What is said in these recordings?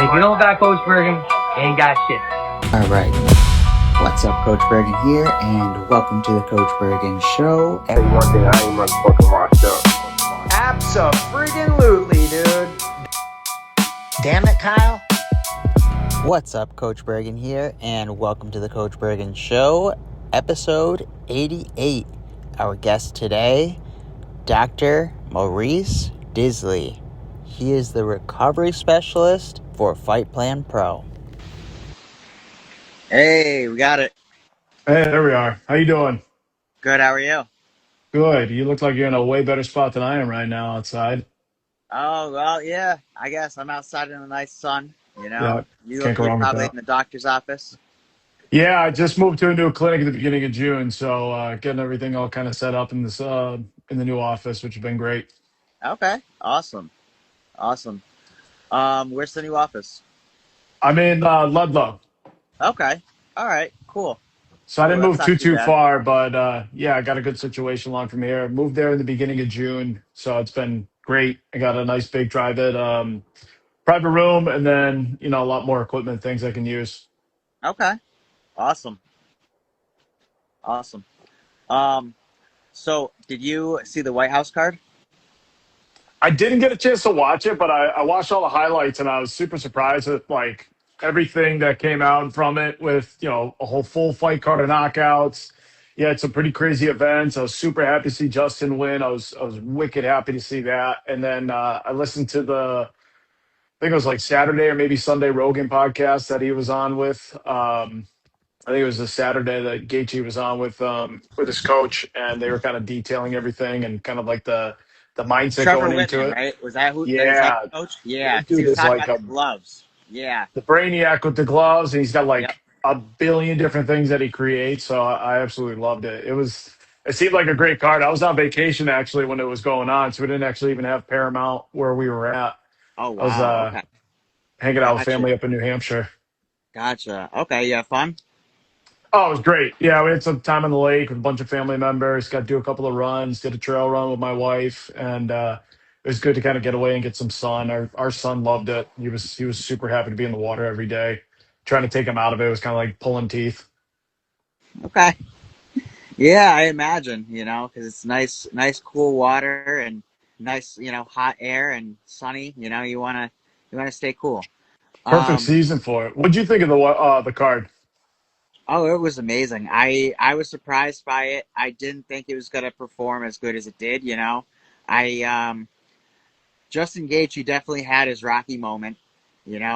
if you don't got Coach Bergen, you ain't got shit. All right. What's up, Coach Bergen here, and welcome to the Coach Bergen Show. Hey, one thing, I ain't motherfucking washed up. Abso-friggin-lutely, dude. Damn it, Kyle. What's up, Coach Bergen here, and welcome to the Coach Bergen Show, episode 88. Our guest today, Dr. Maurice Disley. He is the recovery specialist for Fight Plan Pro. Hey, we got it. Hey, there we are. How you doing? Good, how are you? Good. You look like you're in a way better spot than I am right now outside. Oh, well, yeah. I guess I'm outside in the nice sun, you know. Yeah, You're can't go wrong with probably that. in the doctor's office. Yeah, I just moved to a new clinic at the beginning of June, so getting everything all kind of set up in this in the new office, which has been great. Okay, awesome. Awesome. Where's the new office? I'm in Ludlow, Okay. All right, cool. so I Cool, didn't that's move not too too bad. far, but yeah, I got a good situation along from here. Moved there in the beginning of June, so it's been great. I got a nice big private room, and then a lot more equipment, things I can use. Okay. Awesome. Awesome. Um, so did you see the White House card? I didn't get a chance to watch it, but I watched all the highlights and I was super surprised at like everything that came out from it with, a whole full fight card of knockouts. Yeah, it's some pretty crazy events. I was super happy to see Justin win. I was wicked happy to see that. And then I listened to I think it was like Saturday or maybe Sunday Rogan podcast that he was on with. I think it was the Saturday that Geathjes was on with his coach, and they were kind of detailing everything and kind of like the mindset Trevor going into Whitman, it. right? Was that is that Yeah, the coach? Yeah, because he dude was is talking like about the gloves. Yeah. the brainiac with the gloves, and he's got Yep. like a billion different things that he creates. So I absolutely loved it. It seemed like a great card. I was on vacation actually when it was going on, so we didn't actually even have Paramount where we were at. Oh I was wow. Okay. hanging out with Gotcha. family up in New Hampshire. Gotcha. Okay. You have fun? Oh, it was great. Yeah, we had some time on the lake with a bunch of family members. Got to do a couple of runs. Did a trail run with my wife, and it was good to kind of get away and get some sun. Our son loved it. He was super happy to be in the water every day. Trying to take him out of it was kind of like pulling teeth. Okay. Yeah, I imagine, because it's nice, cool water and nice, hot air and sunny. You wanna stay cool. Perfect Um, season for it. What'd you think of the card? oh, it was amazing. I was surprised by it. I didn't think it was gonna perform as good as it did. I Justin Gaethje definitely had his Rocky moment.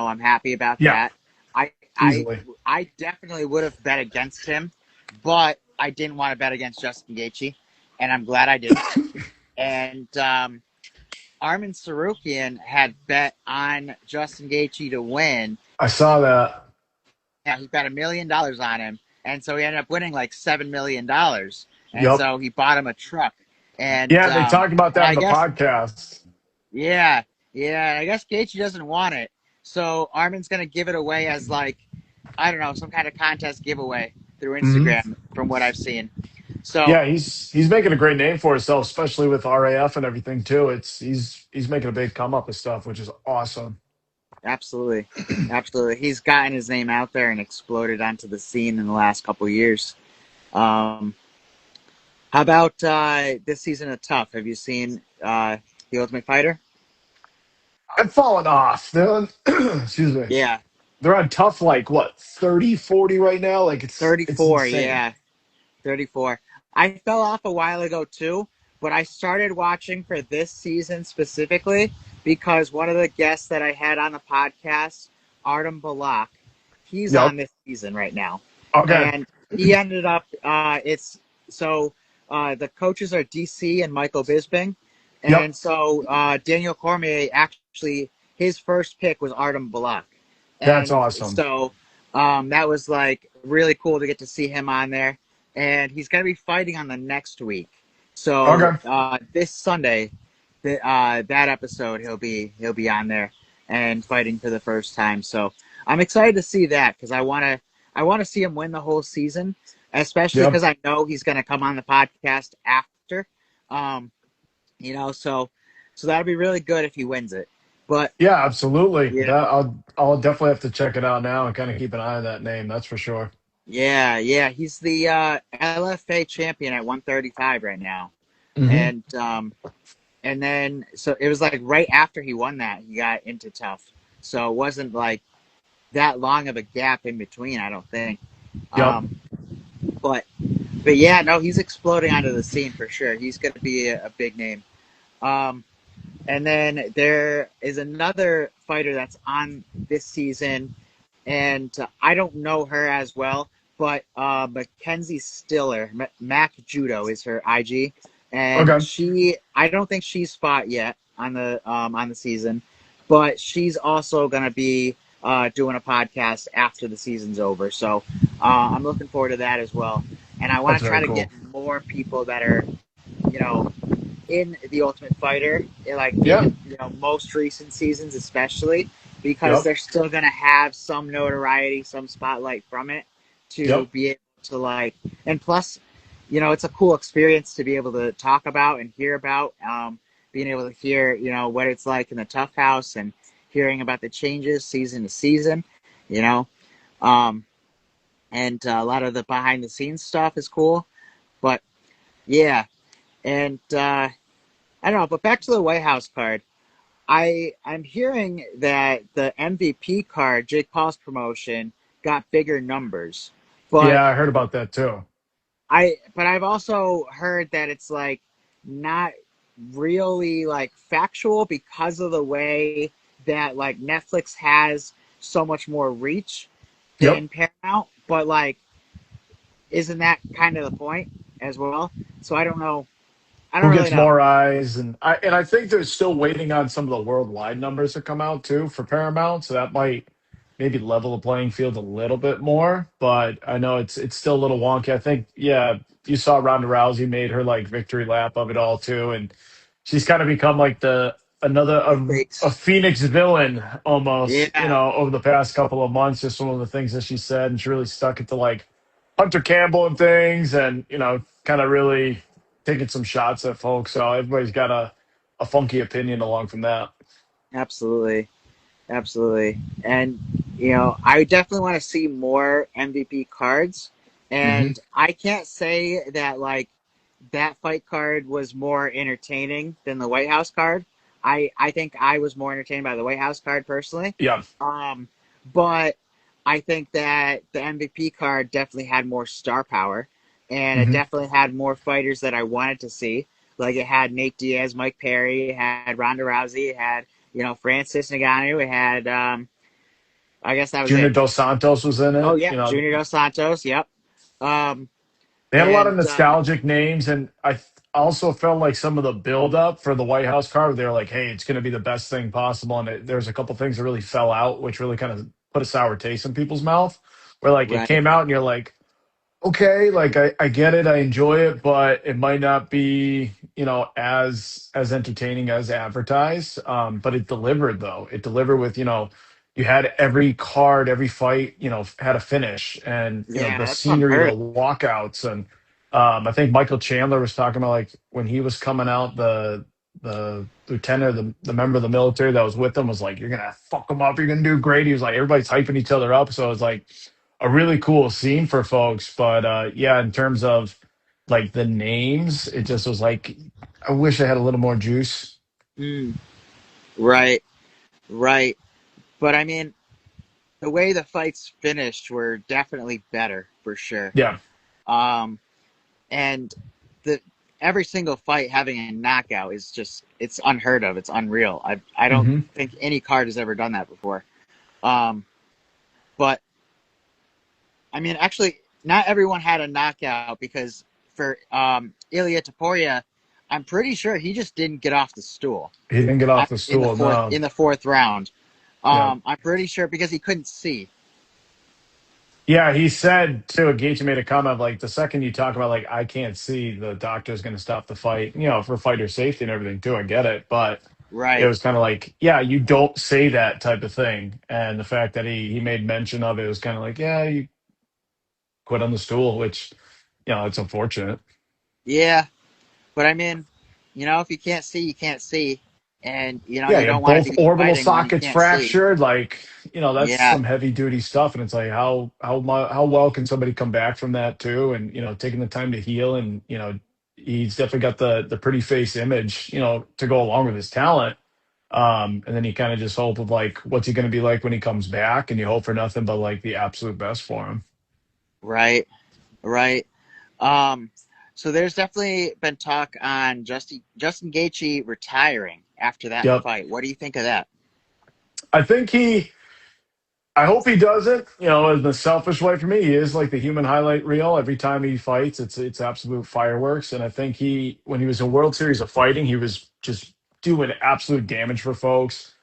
I'm happy about Yeah, that. I I easily. I definitely would have bet against him, but I didn't want to bet against Justin Gaethje, and I'm glad I didn't. And Armin Sarukian had bet on Justin Gaethje to win. I saw that. Yeah, he bet $1 million on him, and so he ended up winning like $7 million. And Yep. so he bought him a truck. And Yeah, they talked about that I in the guess, podcast. yeah, yeah. I guess Gaethje doesn't want it, so Armin's gonna give it away as like, I don't know, some kind of contest giveaway through Hmm. Instagram, from what I've seen. So Yeah, he's making a great name for himself, especially with RAF and everything too. He's making a big come up with stuff, which is awesome. absolutely, absolutely, he's gotten his name out there and exploded onto the scene in the last couple of years. Um, how about this season of Tough? Have you seen The Ultimate Fighter? I've fallen off. Excuse me. Yeah, They're on tough like what 30, 40 right now. Like it's 34. insane. Yeah, 34. I fell off a while ago too, but I started watching for this season specifically because one of the guests that I had on the podcast, Artem Balak, he's Yep. on this season right now. Okay. And he ended up, the coaches are DC and Michael Bisping. Yep. And so Daniel Cormier, actually, his first pick was Artem Balak. That's And awesome. so that was like really cool to get to see him on there. And he's going to be fighting on the next week. So Okay. this Sunday, that episode, he'll be on there and fighting for the first time. So I'm excited to see that because I want to see him win the whole season, especially Yep. because I know he's going to come on the podcast after. Um, so that'll be really good if he wins it. But Yeah, absolutely. yeah, That I'll definitely have to check it out now and kind of keep an eye on that name. That's for sure. yeah. He's the LFA champion at 135 right now, Hmm. and then so it was like right after he won that he got into tough. So it wasn't like that long of a gap in between. I don't think. Yep. Um, but but yeah, no, he's exploding onto the scene for sure. He's going to be a big name. Um, and then there is another fighter that's on this season, and I don't know her as well, but Mackenzie Stiller, Mac Judo is her IG, and Okay. I don't think she's fought yet on the season, but she's also gonna be doing a podcast after the season's over. So I'm looking forward to that as well, and I want That's to try very to get cool. more people that are you know in the Ultimate Fighter, like in Yeah. most recent seasons, especially because Yep. they're still going to have some notoriety, some spotlight from it to Yep. be able to like, and plus, it's a cool experience to be able to talk about and hear about. Being able to hear, what it's like in the Tough House and hearing about the changes season to season, you know, um, and a lot of the behind the scenes stuff is cool. But yeah, and I don't know, but back to the White House card. I'm hearing that the MVP card, Jake Paul's promotion, got bigger numbers, but Yeah, I heard about that too. I've also heard that it's like not really like factual because of the way that like Netflix has so much more reach Yep. than Paramount, but like isn't that kind of the point as well? So I don't know. I don't Who really gets know. more eyes, and I think they're still waiting on some of the worldwide numbers to come out too for Paramount, so that might maybe level the playing field a little bit more. But I know it's still a little wonky. I think, yeah, you saw Ronda Rousey made her like victory lap of it all too, and she's kind of become like the another The a face. Phoenix villain almost, Yeah, over the past couple of months. Just some of the things that she said, and she really stuck it to like Hunter Campbell and things, and kind of really taking some shots at folks. So everybody's got a funky opinion along from that. absolutely. Absolutely. And, I definitely want to see more MVP cards. Hmm. And I can't say that, like, that fight card was more entertaining than the White House card. I think I was more entertained by the White House card personally. Yeah. Um, but I think that the MVP card definitely had more star power. And it Hmm. definitely had more fighters that I wanted to see. Like, it had Nate Diaz, Mike Perry, it had Ronda Rousey, it had Francis Ngannou. It had, I guess that was Junior it. Dos Santos was in Oh it. yeah, Junior Dos Santos. Yep. Um, They had a lot of and nostalgic names, and also felt like some of the build up for the White House card. They were like, "Hey, it's going to be the best thing possible," and there's a couple things that really fell out, which really kind of put a sour taste in people's mouth. Where like it right. came out, and you're like, okay, like I get it, I enjoy it, but it might not be, as entertaining as advertised. But it delivered though. It delivered with, you had every card, every fight, had a finish, and Yeah, the that's scenery, the unheard of. walkouts, and I think Michael Chandler was talking about like when he was coming out, the lieutenant, the member of the military that was with him was like, "You're gonna fuck him up. You're gonna do great." He was like, everybody's hyping each other up, so it was like a really cool scene for folks. But yeah, in terms of like the names, it just was like I wish I had a little more juice. Mm, right, right. But I mean, the way the fights finished were definitely better for sure. Yeah. Um, and the every single fight having a knockout is just it's unheard of. It's unreal. I don't Hmm. think any card has ever done that before. Um, but I mean, actually, not everyone had a knockout because for Ilya Taporia, I'm pretty sure he just didn't get off the stool He didn't get off the in the stool. fourth No. round. Yeah. I'm pretty sure because he couldn't see. Yeah, he said too. Geathjes made a comment like the second you talk about like I can't see, the doctor's going to stop the fight. For fighter safety and everything too. I get it, but it Right. was kind of like, yeah, you don't say that type of thing. And the fact that he made mention of it was kind of like, yeah, you quit on the stool, which it's unfortunate. Yeah, but I mean, if you can't see, you can't see. and Yeah, you you don't have want to both be orbital fighting one you sockets can't see. fractured. Like, that's Yeah, some heavy duty stuff. And it's like, how well can somebody come back from that too? And, taking the time to heal. And, he's definitely got the pretty face image, to go along with his talent. And then you kind of just hope of like, what's he going to be like when he comes back? And you hope for nothing but like the absolute best for him. right, right. Um, so there's definitely been talk on Justin Gaethje retiring after that Yep. fight. What do you think of that? I think I hope he doesn't. In the selfish way for me, he is like the human highlight reel. Every time he fights, it's absolute fireworks. And I think when he was in World Series of Fighting, he was just doing absolute damage for folks.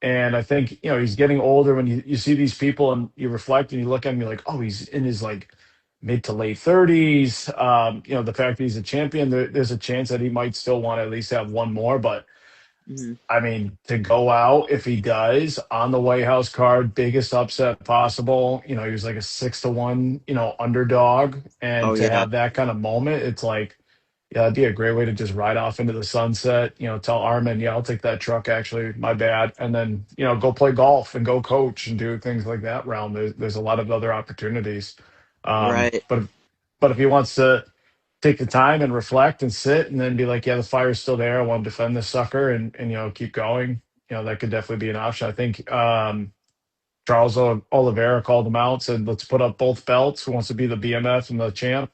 And I think he's getting older. When you see these people and you reflect and you look at him, you're like, oh, he's in his like mid to late 30s. The fact that he's a champion, there's a chance that he might still want to at least have one more, but. Hmm. I mean, to go out if he does on the White House card, biggest upset possible. He was like a 6-1, underdog, Oh and to yeah, have that kind of moment, it's like, yeah, it'd be a great way to just ride off into the sunset. Tell Armin, yeah, I'll take that truck. Actually, my bad, and then go play golf and go coach and do things like that. Realm. There's a lot of other opportunities, right, but if he wants to take the time and reflect and sit and then be like, yeah, the fire's still there. I want to defend this sucker and keep going. That could definitely be an option. I think Charles Oliveira called him out, said, let's put up both belts. Who wants to be the BMF and the champ?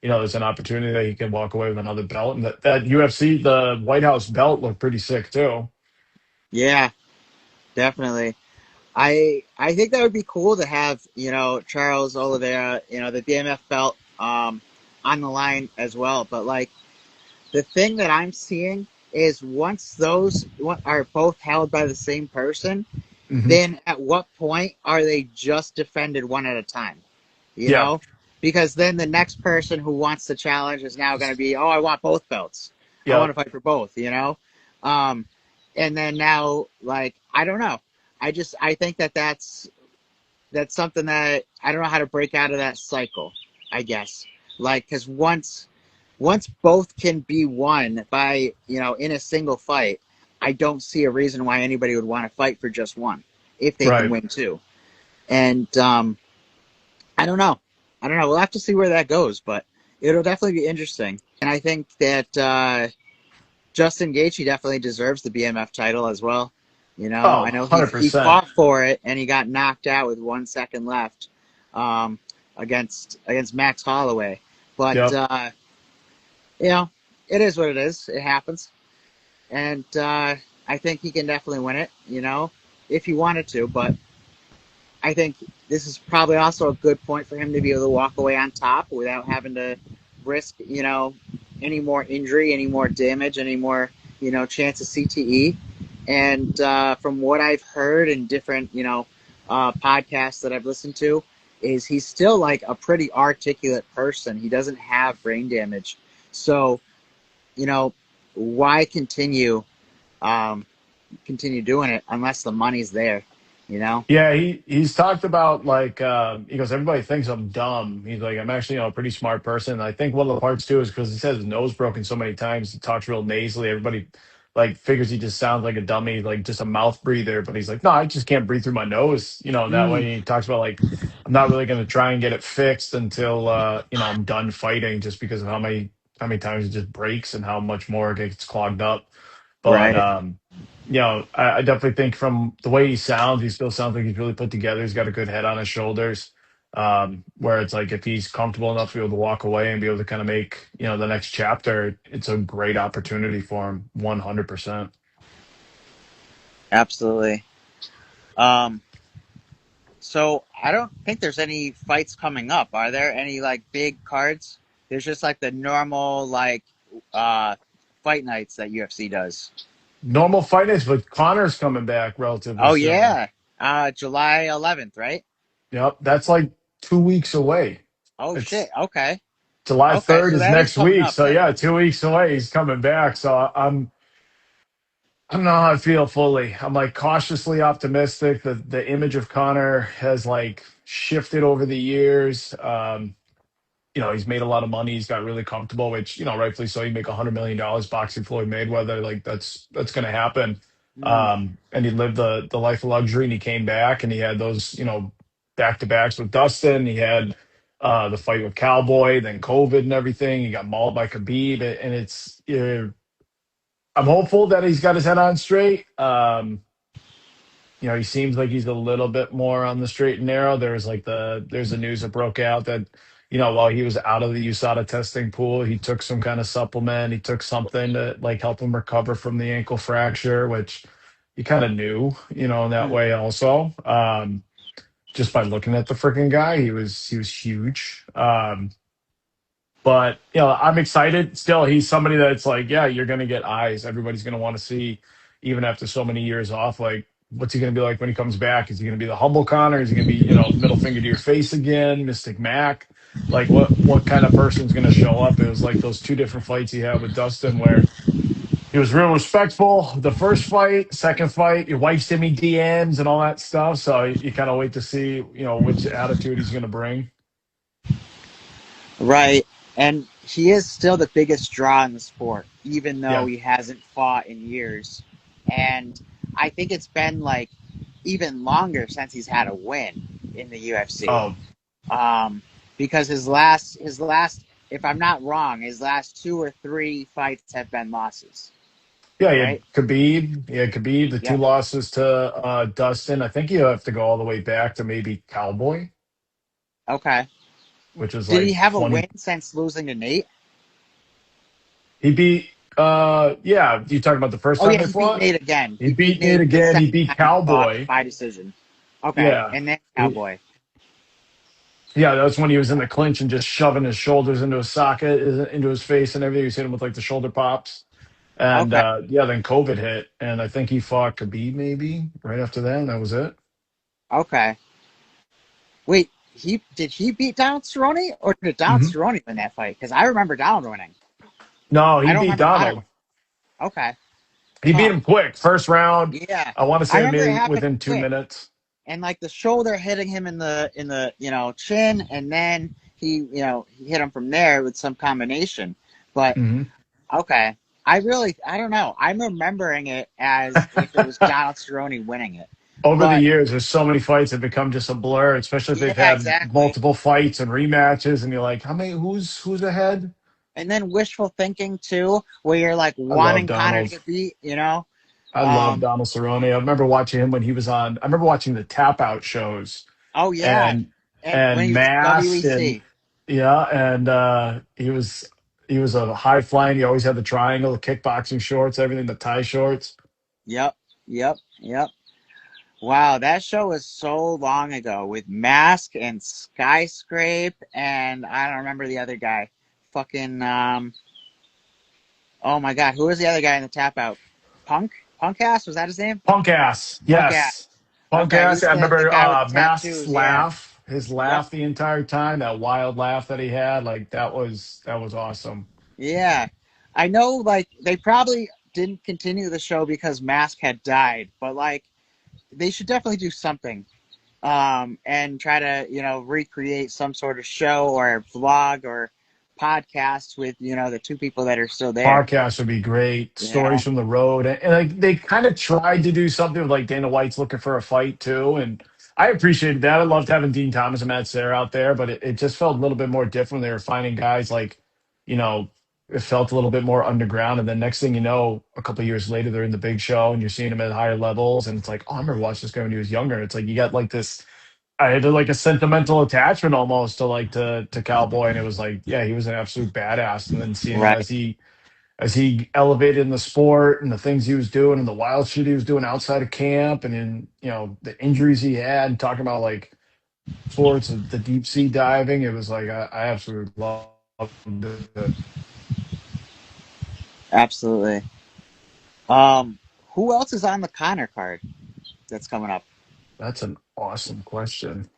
There's an opportunity that he can walk away with another belt. And that UFC, the White House belt looked pretty sick too. yeah, definitely. I think that would be cool to have Charles Oliveira, the BMF belt, on the line as well. But like the thing that I'm seeing is once those are both held by the same person, Hmm. then at what point are they just defended one at a time? You Yeah. know, because then the next person who wants to challenge is now going to be, oh, I want both belts. I want Yep. to fight for both. Um, and then now, like, I don't know. I think that's something that I don't know how to break out of that cycle. I guess, like, because once both can be won by in a single fight, I don't see a reason why anybody would want to fight for just one if they can Right. win two. And I don't know. I don't know. We'll have to see where that goes, but it'll definitely be interesting. And I think that Justin Gaethje definitely deserves the BMF title as well. Oh, I know he 100%. fought for it and he got knocked out with 1 second left um, against Max Holloway. But Yep. you know, it is what it is. It happens, and I think he can definitely win it. If he wanted to, but I think this is probably also a good point for him to be able to walk away on top without having to risk, any more injury, any more damage, any more, chance of CTE. And from what I've heard in different, podcasts that I've listened to, is he's still like a pretty articulate person. He doesn't have brain damage, so you know, why continue doing it unless the money's there, you know? Yeah, he's talked about like he goes, everybody thinks I'm dumb. He's like, I'm actually a pretty smart person. And I think one of the parts too is because he says his nose broken so many times. He talks real nasally. Everybody like figures he just sounds like a dummy, like just a mouth breather. But he's like, no, I just can't breathe through my nose. And that Mm, way he talks about like, I'm not really going to try and get it fixed until I'm done fighting, just because of how many times it just breaks and how much more it gets clogged up. But right. I definitely think from the way he sounds, he still sounds like he's really put together. He's got a good head on his shoulders. Where it's like if he's comfortable enough to be able to walk away and be able to kind of make, the next chapter, it's a great opportunity for him, 100%. Absolutely. Um, so I don't think there's any fights coming up. Are there any like big cards? There's just like the normal like uh fight nights that UFC does. Normal fight is, but Connor's coming back relatively Oh soon. yeah. July 11th, right? Yep, that's like 2 weeks away. Oh shit. It's Okay. July Okay, 3rd so is that is next coming week. up So then. yeah, 2 weeks away, he's coming back. So I don't know how I feel fully. I'm like cautiously optimistic that the image of Connor has like shifted over the years. he's made a lot of money. He's got really comfortable, which, rightfully so. You make $100 million boxing Floyd Mayweather. Like that's going to happen. Mm. And he lived the life of luxury, and he came back, and he had those, back to backs with Dustin. He had the fight with Cowboy, then COVID and everything. He got mauled by Khabib, and I'm hopeful that he's got his head on straight. He seems like he's a little bit more on the straight and narrow. There's the news that broke out that, while he was out of the USADA testing pool, he took some kind of supplement. He took something to like help him recover from the ankle fracture, which you kind of knew, in that Mm. way also. Just by looking at the freaking guy, he was huge. But I'm excited. Still, he's somebody that's like, yeah, you're gonna get eyes. Everybody's gonna want to see, even after so many years off. Like, what's he gonna be like when he comes back? Is he gonna be the humble Connor? Is he gonna be, middle finger to your face again, Mystic Mac? Like, what kind of person's gonna show up? It was like those two different fights he had with Dustin, where he was real respectful. The first fight, second fight, your wife sent me DMs and all that stuff. So you kind of wait to see, which attitude he's gonna bring. Right. And he is still the biggest draw in the sport, even though Yeah. he hasn't fought in years. And I think it's been like even longer since he's had a win in the UFC. Oh, Because his last, if I'm not wrong, his last 2 or 3 fights have been losses. yeah, he had Right? Khabib. He had Khabib, the two Yep. losses to Dustin. I think you have to go all the way back to maybe Cowboy, Okay. which was Did he like have a 20. win since losing to Nate? He beat, yeah, you talking about the first Oh time yeah, they he beat fought? Nate again. He He beat beat Nate Nate the again. He second beat time he fought Cowboy. by decision. Okay, Yeah. and then He- Cowboy. yeah, that's when he was in the clinch and just shoving his shoulders into his socket, into his face and everything. He was hitting him with like the shoulder pops. And Okay, yeah, then COVID hit. And I think he fought Khabib maybe right after that. And that was it. okay. Wait, he beat Donald Cerrone or did Donald Hmm. Cerrone win that fight? Because I remember Donald winning. No, I he don't beat remember Connor Donald. winning. Okay, He beat huh? him quick. First round. Yeah, I want to I say remember it maybe happened within two quick, minutes. and like the shoulder hitting him in the chin, and then he hit him from there with some combination. But Hmm. okay, I don't know. I'm remembering it as if it was Donald Cerrone winning it. Over the But years, there's so many fights that become just a blur, especially if they've yeah, had exactly. multiple fights and rematches, and you're like, how many? Who's ahead? And then wishful thinking too, where you're like I love wanting Connor to Donald. get beat. I love Um, Donald Cerrone. I remember watching him when he was on. I remember watching the tap out shows oh yeah, and and when he was in Mask and WEC, yeah, and he was a high flying. He always had the triangle, the kickboxing shorts, everything, the tie shorts. yep, yep. Wow, that show was so long ago with Mask and Skyscrape, and I don't remember the other guy. Fucking oh my god, who was the other guy in the tap out? Punkass, was that his name? Punk ass, Punk ass. yes, punk Okay, ass. he's I the remember guy with the Mask's tattoos. Yeah. laugh, his Yep. laugh the entire time, that wild laugh that he had, like that was awesome. Yeah. I know, like, they probably didn't continue the show because Mask had died, but, like, they should definitely do something and try to, recreate some sort of show or vlog or podcast with, the two people that are still there. Podcast would be great. You Stories know? from the road, and like they kind of tried to do something with like Dana White's looking for a fight too, and I appreciated that. I loved having Dean Thomas and Matt Serra out there, but it just felt a little bit more different. They were finding guys like, you know, it felt a little bit more underground, and then next thing you know, a couple of years later, they're in the big show, and you're seeing them at higher levels, and it's like, oh, I remember watching this guy when he was younger. It's like you got like this. I had like a sentimental attachment almost to to Cowboy, and it was like, yeah, he was an absolute badass, and then seeing him Right. as he elevated in the sport and the things he was doing and the wild shit he was doing outside of camp and in the injuries he had and talking about like sports and the deep sea diving, it was like I absolutely loved it. Absolutely. Um, who else is on the Connor card that's coming up? That's an awesome question.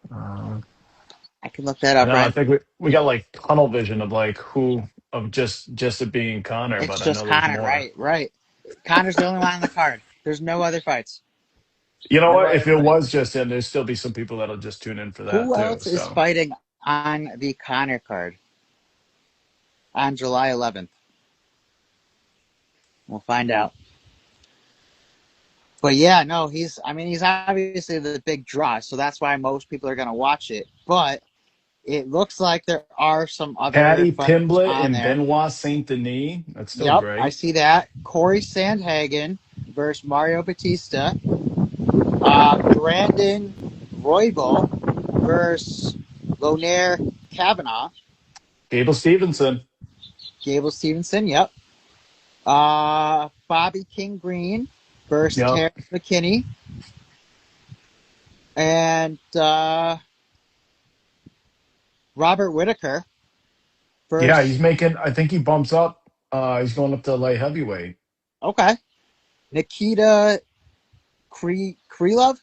I can look that I up know, I right. think we got like tunnel vision of like who of just it being Connor, It's but I just know there's Connor, more. right? Right. Connor's the only one on the card. There's no other fights. You know No what, other if it fights. was just him, there'd still be some people that'll just tune in for that Who too, else is so fighting on the Connor card? on July 11th. We'll find out. But yeah, no, he's obviously the big draw, so that's why most people are going to watch it. But it looks like there are some other Patty fighters Pimblett on and there. Benoit Saint Denis. That's still Yep, I great. see that. Corey Sandhagen versus Mario Batista. Brandon Roybal versus Lonair Kavanaugh. Gable Stevenson. Gable Stevenson, yep. Bobby King Green versus Yep. Terrence McKinney. And Robert Whitaker Yeah, he's versus, making. I think he bumps up. He's going up to light heavyweight. okay, Nikita Krylov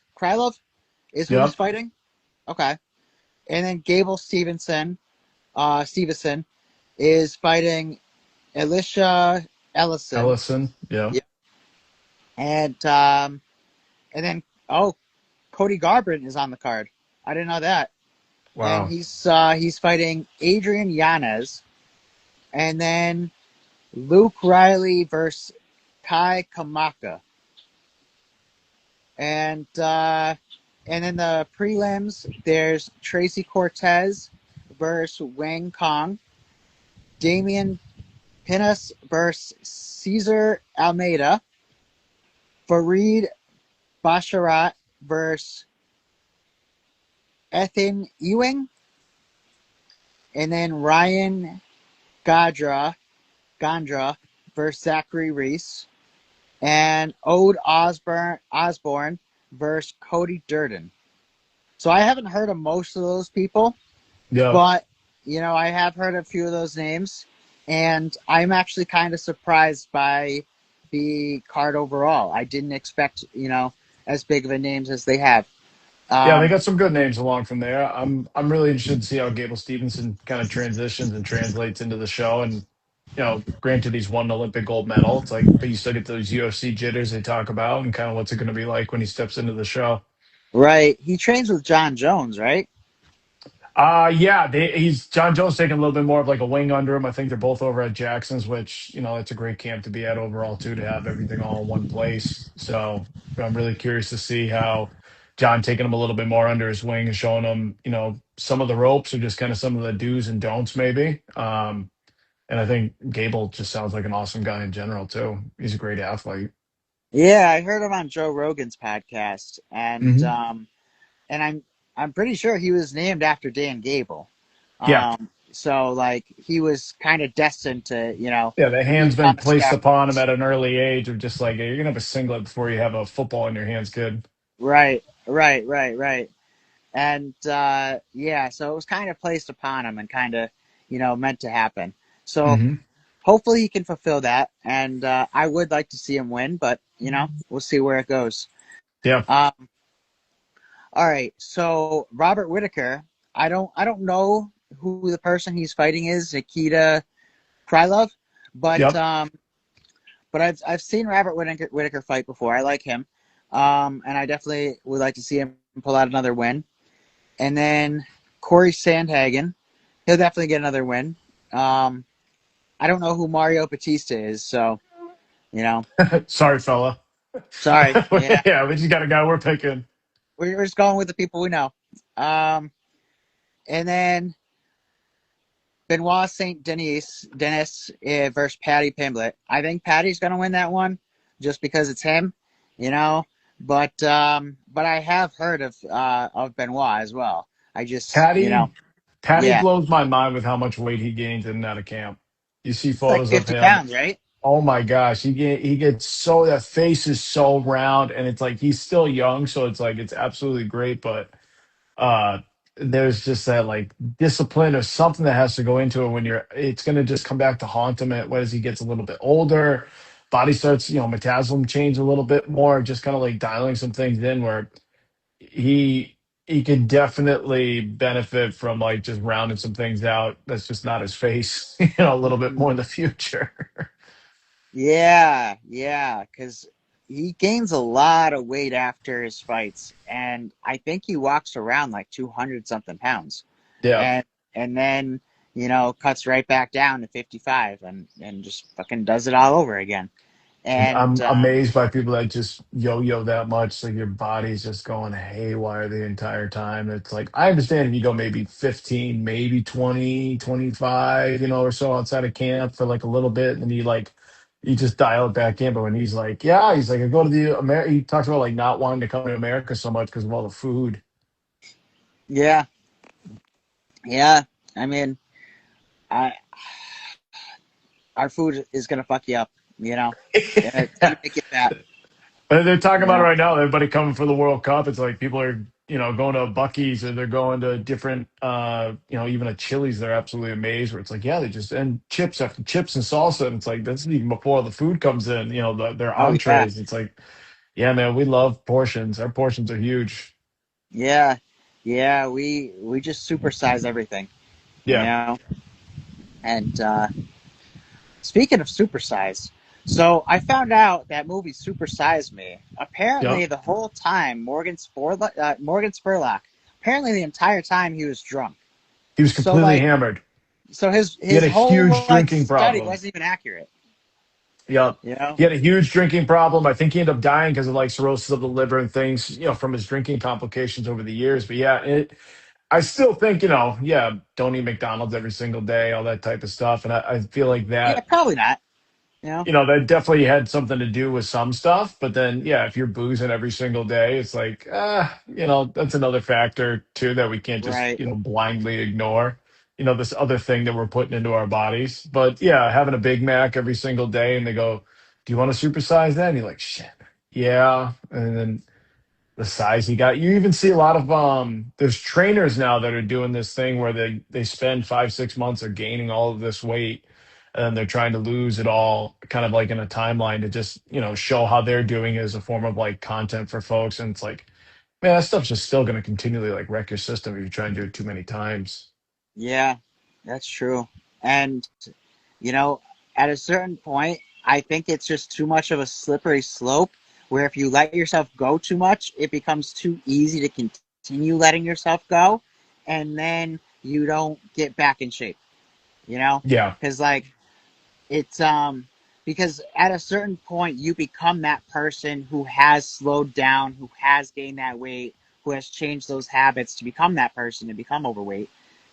is who he's Yep. fighting. Okay. And then Gable Stevenson is fighting Alicia Ellison. Ellison. Yep. Yeah. And then Cody Garbrandt is on the card. I didn't know that. And Wow. he's fighting Adrian Yanez. And then Luke Riley versus Kai Kamaka. And then the prelims, there's Tracy Cortez versus Wang Kong. Damian Pinus versus Cesar Almeida. Fareed Basharat versus Ethan Ewing. And then Ryan Gondra versus Zachary Reese. And Ode Osborne versus Cody Durden. So I haven't heard of most of those people, Yep. but I have heard a few of those names, and I'm actually kind of surprised by the card overall. I didn't expect as big of a names as they have. Yeah, they Um, got some good names along from there. I'm really interested to see how Gable Stevenson kind of transitions and translates into the show. And granted, he's won an Olympic gold medal. It's like, but you still get those UFC jitters they talk about, and kind of what's it going to be like when he steps into the show. right, he trains with John Jones, right? Yeah, he's John Jones taking a little bit more of like a wing under him. I think they're both over at Jackson's, which it's a great camp to be at overall too, to have everything all in one place. So I'm really curious to see how John taking him a little bit more under his wing and showing him, some of the ropes or just kind of some of the do's and don'ts maybe. And I think Gable just sounds like an awesome guy in general too. He's a great athlete. Yeah, I heard him on Joe Rogan's podcast, Hmm. and I'm pretty sure he was named after Dan Gable. Yeah. So like he was kind of destined to Yeah, the hand's been become a placed upon him scaffold. at an early age of just like, hey, you're gonna have a singlet before you have a football in your hands, kid. Right. And yeah, so it was kind of placed upon him and kind of meant to happen. So Hmm. hopefully he can fulfill that, and I would like to see him win, but we'll see where it goes. Yeah. Um, all right, so Robert Whitaker, I don't know who the person he's fighting is, Nikita Krylov, but Yep. um, but I've seen Robert Whitaker fight before. I like him, and I definitely would like to see him pull out another win. And then Corey Sandhagen, he'll definitely get another win. I don't know who Mario Batista is, so you know, Sorry, fella. sorry. Yeah, Yeah, we just got a guy we're picking. we're just going with the people we know. Um, and then Benoit Saint Denis versus Patty Pimblett. I think Patty's gonna win that one, just because it's him, you know. But I have heard of Benoit as well. I just Patty Patty yeah, blows my mind with how much weight he gains in and out of camp. You see it's like photos of 50 him. pounds, right? Oh my gosh, he gets so that face is so round, and it's like he's still young, so it's like it's absolutely great, but uh there's just that like discipline or something that has to go into it when it's going to just come back to haunt him as he gets a little bit older. Body starts, metabolism change a little bit more, just kind of like dialing some things in where he could definitely benefit from like just rounding some things out. That's just not his face, a little bit more in the future. Yeah, because he gains a lot of weight after his fights, and I think he walks around like 200 something pounds, Yeah. and then cuts right back down to 55 and just fucking does it all over again. And I'm amazed by people that just yo-yo that much. Like your body's just going haywire the entire time. It's like I understand if you go maybe 15, maybe 20, 25, or so outside of camp for like a little bit, and then you just dial it back in. But when he's like I go to the America. He talks about like not wanting to come to America so much because of all the food. yeah, yeah. I mean, I our food is gonna fuck you up. It's gonna make you fat. They're talking You about it know. right now. Everybody coming for the World Cup. It's like people are, going to Bucky's or they're going to different, even a Chili's. They're absolutely amazed. Where it's like, yeah, they just and chips after chips and salsa. And it's like that's even before the food comes in. Their Oh yeah, entrees. It's like, yeah, man, we love portions. Our portions are huge. yeah, yeah. We just supersize everything. You Yeah, know. And speaking of supersized, so I found out that movie Super Size Me. yeah. Apparently, the whole time Morgan Spurlock. Apparently, the entire time he was drunk. He was So completely like, hammered. so his He had his a whole huge like drinking study problem. wasn't even accurate. Yeah. You know? He had a huge drinking problem. I think he ended up dying because of like cirrhosis of the liver and things, from his drinking complications over the years. But yeah, I still think, yeah, don't eat McDonald's every single day, all that type of stuff. And I feel like Yeah, that, probably not. You know? that definitely had something to do with some stuff. But then, yeah, if you're boozing every single day, it's like, that's another factor too that we can't just, Right. blindly ignore, this other thing that we're putting into our bodies. But yeah, having a Big Mac every single day and they go, do you want to supersize that? And you're like, shit. Yeah. And then the size he got. You even see a lot of there's trainers now that are doing this thing where they spend 5 6 months are gaining all of this weight and then they're trying to lose it all kind of like in a timeline to just show how they're doing it as a form of like content for folks. And it's like, man, that stuff's just still going to continually like wreck your system if you try and do it too many times. Yeah, that's true. And you know, at a certain point, I think it's just too much of a slippery slope where if you let yourself go too much, it becomes too easy to continue letting yourself go, and then you don't get back in shape, you know? Yeah. Because, like, it's, because at a certain point, you become that person who has slowed down, who has gained that weight, who has changed those habits to become that person and become overweight.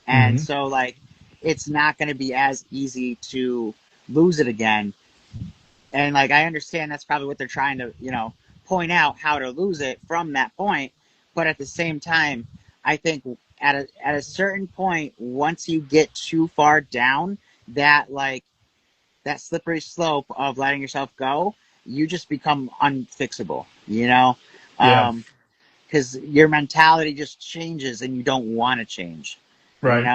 And Hmm. so, like, it's not going to be as easy to lose it again. And, like, I understand that's probably what they're trying to, point out how to lose it from that point. But at the same time, I think at a certain point, once you get too far down that, like, that slippery slope of letting yourself go, you just become unfixable, Yeah. Um, because your mentality just changes and you don't want to change, Right.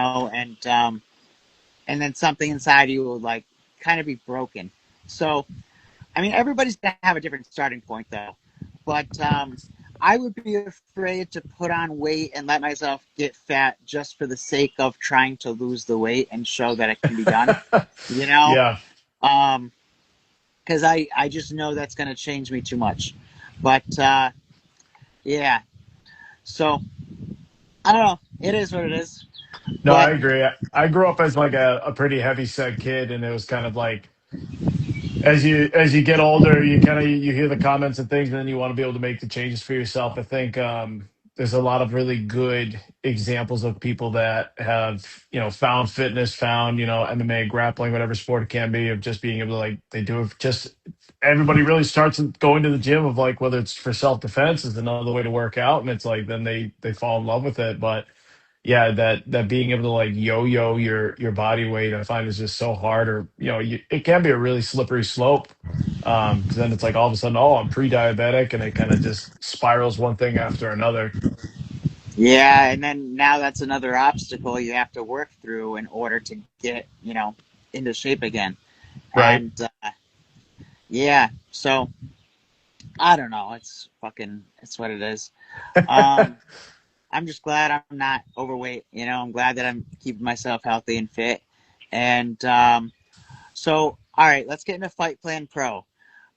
and then something inside you will like kind of be broken. So, I mean, everybody's gonna have a different starting point though, but I would be afraid to put on weight and let myself get fat just for the sake of trying to lose the weight and show that it can be done, you know? Yeah. Um, because I just know that's going to change me too much. But yeah, so I don't know. It is what it is. No, I But agree. I grew up as like a pretty heavy set kid and it was kind of like as you get older, you kind of you hear the comments and things, and then you want to be able to make the changes for yourself. I think there's a lot of really good examples of people that have found fitness, found MMA, grappling, whatever sport it can be, of just being able to like they do it. Just everybody really starts going to the gym of like whether it's for self defense is another way to work out, and it's like then they fall in love with it, but yeah, that being able to like yo-yo your body weight, I find is just so hard, or it can be a really slippery slope. Because then it's like all of a sudden, oh, I'm pre-diabetic, and it kind of just spirals one thing after another. yeah, and then now that's another obstacle you have to work through in order to get into shape again. Right. And yeah, so I don't know. It's what it is. Um, I'm just glad I'm not overweight. I'm glad that I'm keeping myself healthy and fit. And so, all right, let's get into Fight Plan Pro.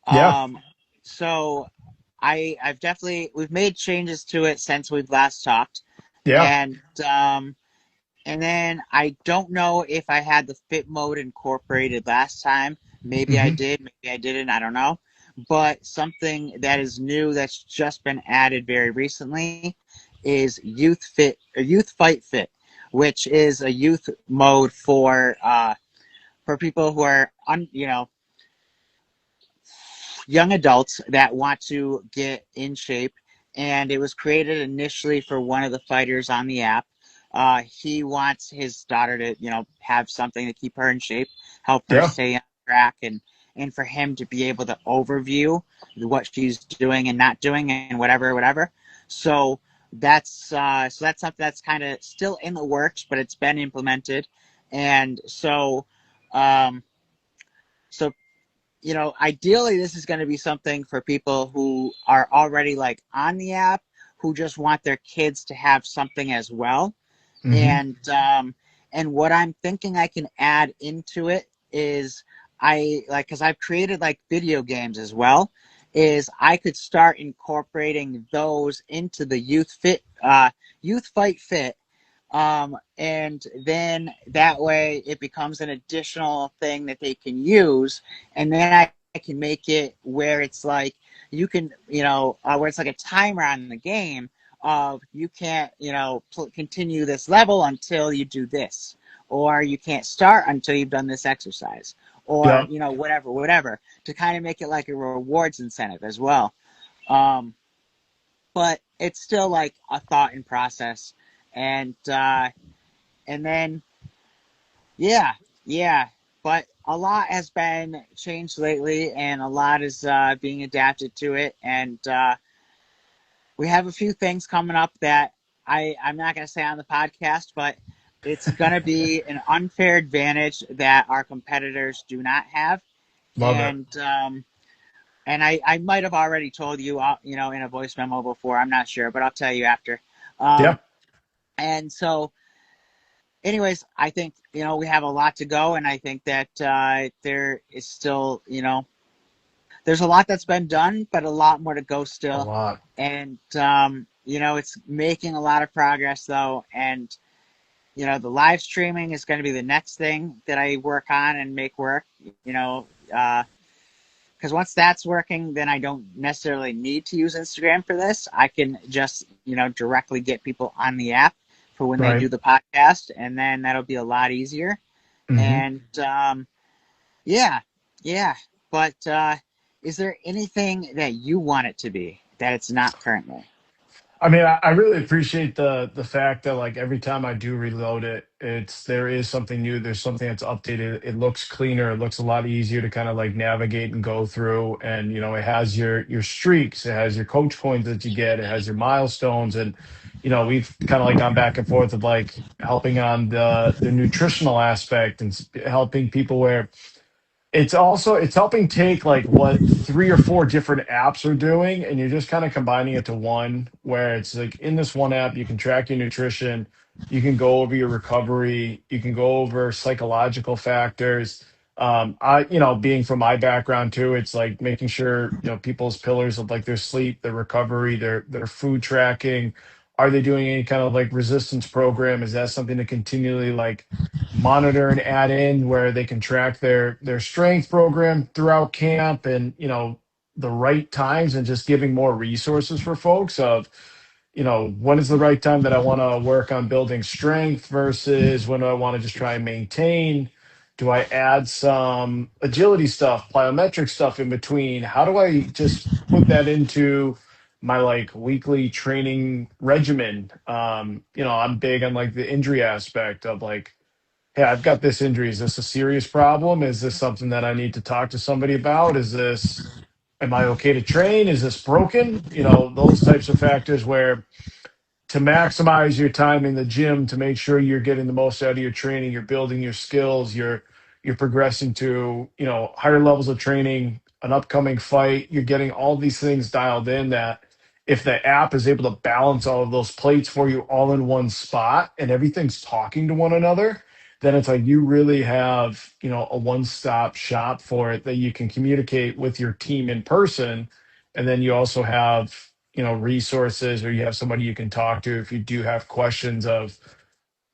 Yeah. Um, so I've definitely we've made changes to it since we've last talked, Yeah. and um, And then I don't know if I had the fit mode incorporated last time. Maybe I Hmm. did, maybe I didn't, I don't know. But something that is new that's just been added very recently is Youth Fit or Youth Fight Fit, which is a youth mode for people who are young adults that want to get in shape, and it was created initially for one of the fighters on the app. He wants his daughter to, have something to keep her in shape, help her Yeah. stay on track, and for him to be able to overview what she's doing and not doing and whatever. So that's something that's kind of still in the works, but it's been implemented, and um, so ideally this is going to be something for people who are already like on the app, who just want their kids to have something as well. Hmm. And what I'm thinking I can add into it is I like, because I've created like video games as well, is I could start incorporating those into the youth fight fit, and then that way it becomes an additional thing that they can use. And then I can make it where it's like you can, where it's like a timer on the game of you can't, continue this level until you do this, or you can't start until you've done this exercise, or, Yeah. whatever, to kind of make it like a rewards incentive as well. Um, but it's still like a thought in process. And then yeah, yeah, but a lot has been changed lately, and a lot is being adapted to it. And we have a few things coming up that I'm not going to say on the podcast, but it's going to be an unfair advantage that our competitors do not have. Love it. And I might have already told you, in a voice memo before. I'm not sure, but I'll tell you after. Yeah. Um, and so anyways, I think we have a lot to go, and I think that there is still there's a lot that's been done, but a lot more to go A still. lot. And it's making a lot of progress though, and the live streaming is going to be the next thing that I work on and make work. You know, because once that's working, then I don't necessarily need to use Instagram for this. I can just, directly get people on the app for when they Right. do the podcast, and then that'll be a lot easier. Hmm. And yeah, yeah. But is there anything that you want it to be that it's not currently? I mean, I really appreciate the fact that like every time I do reload it, there is something new. There's something that's updated. It looks cleaner. It looks a lot easier to kind of like navigate and go through. And it has your streaks. It has your coach points that you get. It has your milestones. And we've kind of like gone back and forth of like helping on the nutritional aspect and helping people where it's helping take like what 3 or 4 different apps are doing, and you're just kind of combining it to one, where it's like in this one app you can track your nutrition, you can go over your recovery, you can go over psychological factors. I being from my background too, it's like making sure people's pillars of like their sleep, their recovery, their food tracking. Are they doing any kind of like resistance program? Is that something to continually like monitor and add in where they can track their strength program throughout camp, and the right times, and just giving more resources for folks of when is the right time that I want to work on building strength versus when do I want to just try and maintain. Do I add some agility stuff, plyometric stuff in between? How do I just put that into my like weekly training regimen? I'm big on like the injury aspect of like, hey, I've got this injury. Is this a serious problem? Is this something that I need to talk to somebody about? Am I okay to train? Is this broken? Those types of factors where to maximize your time in the gym, to make sure you're getting the most out of your training, you're building your skills, you're progressing to, higher levels of training, an upcoming fight, you're getting all these things dialed in that if the app is able to balance all of those plates for you all in one spot and everything's talking to one another, then it's like you really have, a one-stop shop for it that you can communicate with your team in person. And then you also have resources, or you have somebody you can talk to if you do have questions of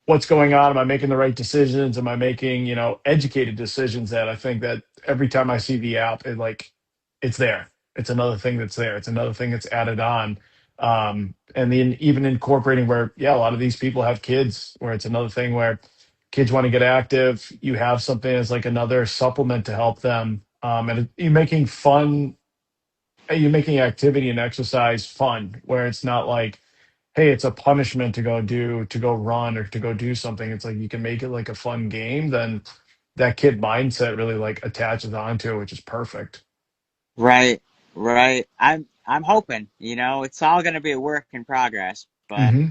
what's going on? Am I making the right decisions? Am I making, educated decisions? That I think that every time I see the app, it's there. It's another thing that's there. It's another thing that's added on. And then even incorporating where, yeah, a lot of these people have kids, where it's another thing where kids want to get active. You have something as like another supplement to help them. And you're making fun, you're making activity and exercise fun, where it's not like, hey, it's a punishment to go run or to go do something. It's like you can make it like a fun game, then that kid mindset really like attaches onto it, which is perfect. Right, right. I'm hoping, it's all going to be a work in progress, but Hmm.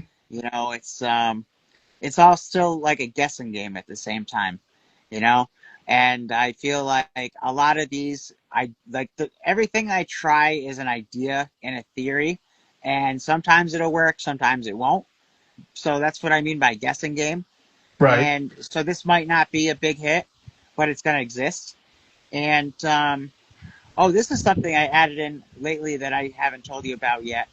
it's all still like a guessing game at the same time, you know? And I feel like a lot of these, everything I try is an idea and a theory, and sometimes it'll work, sometimes it won't. So that's what I mean by guessing game. Right. And so this might not be a big hit, but it's going to exist. And oh, this is something I added in lately that I haven't told you about yet.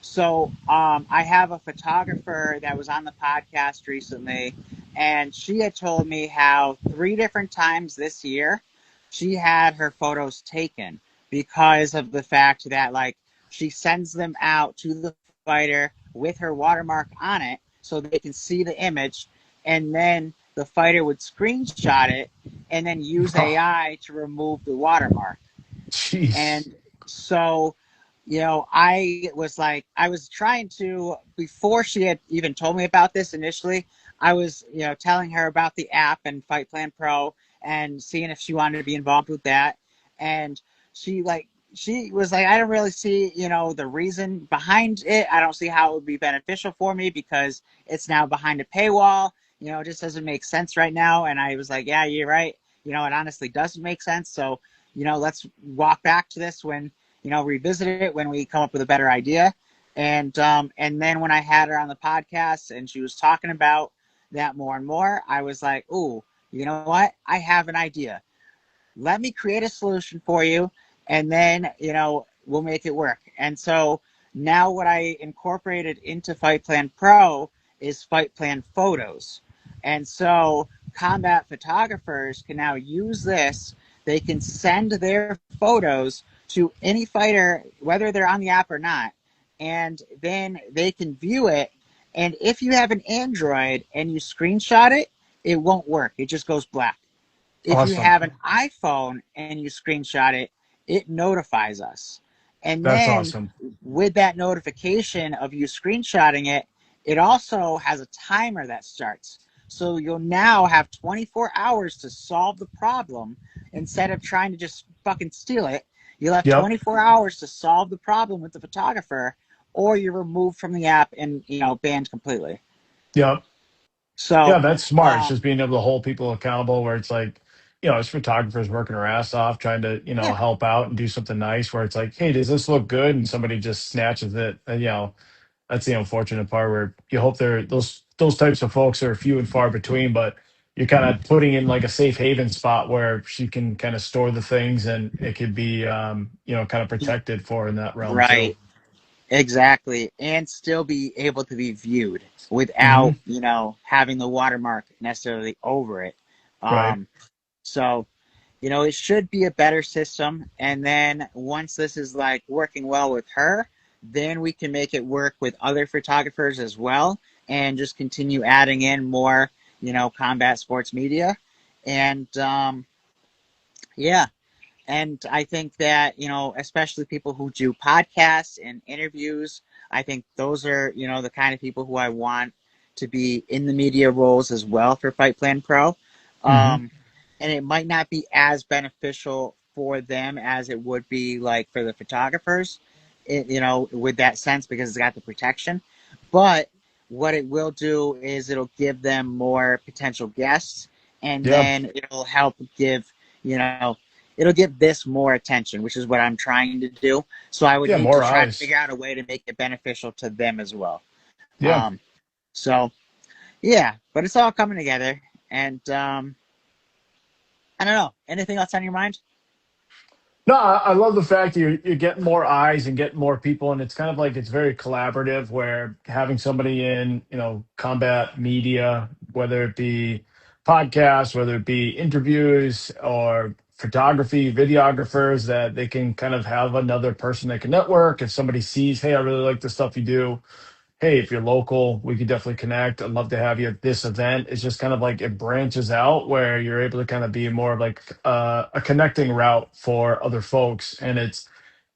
So, I have a photographer that was on the podcast recently, and she had told me how 3 different times this year she had her photos taken because of the fact that, like, she sends them out to the fighter with her watermark on it so they can see the image, and then the fighter would screenshot it and then use Oh, AI to remove the watermark. jeez. And so, I was trying to, before she had even told me about this initially, I was, telling her about the app and Fight Plan Pro and seeing if she wanted to be involved with that. And she was like, I don't really see, the reason behind it. I don't see how it would be beneficial for me because it's now behind a paywall. It just doesn't make sense right now. And I was like, yeah, you're right. It honestly doesn't make sense. So, let's walk back to this when, revisit it when we come up with a better idea. And then when I had her on the podcast and she was talking about that more and more, I was like, ooh, you know what? I have an idea. Let me create a solution for you, and then, we'll make it work. And so now what I incorporated into Fight Plan Pro is Fight Plan Photos. And so combat photographers can now use this. They can send their photos to any fighter, whether they're on the app or not, and then they can view it. And if you have an Android and you screenshot it, it won't work. It just goes black. If you Awesome. have an iPhone and you screenshot it, it notifies us. And That's then awesome. with that notification of you screenshotting it, it also has a timer that starts. So you'll now have 24 hours to solve the problem instead of trying to just fucking steal it. You'll have Yep. 24 hours to solve the problem with the photographer, or you're removed from the app and, banned completely. Yep. Yeah, So, that's smart. It's um, just being able to hold people accountable where it's like, as photographers working our ass off, trying to, yeah, help out and do something nice where it's like, hey, does this look good? And somebody just snatches it. And, that's the unfortunate part where you hope those types of folks are few and far between, but you're kind of putting in like a safe haven spot where she can kind of store the things and it could be, kind of protected for in that realm too. right. Exactly, and still be able to be viewed Hmm. without, having the watermark necessarily over it. Right. Um, so, it should be a better system. And then once this is like working well with her, then we can make it work with other photographers as well, and just continue adding in more, combat sports media. And yeah, and I think that, especially people who do podcasts and interviews, I think those are, the kind of people who I want to be in the media roles as well for Fight Plan Pro. Hmm. Um, and it might not be as beneficial for them as it would be like for the photographers, with that sense because it's got the protection. But what it will do is it'll give them more potential guests, and Yeah. then it'll help give, you know, it'll give this more attention, which is what I'm trying to do. So I would Yeah. need to More try to eyes. figure out a way to make it beneficial to them as well. Yeah. Um, so yeah, but it's all coming together, and I don't know. Anything else on your mind? No, I love the fact that you're getting more eyes and getting more people, and it's kind of like it's very collaborative. Where having somebody in, combat media, whether it be podcasts, whether it be interviews or photography, videographers, that they can kind of have another person they can network. If somebody sees, hey, I really like the stuff you do, hey, if you're local, we could definitely connect. I'd love to have you at this event. It's just kind of like it branches out where you're able to kind of be more of like a connecting route for other folks. And it's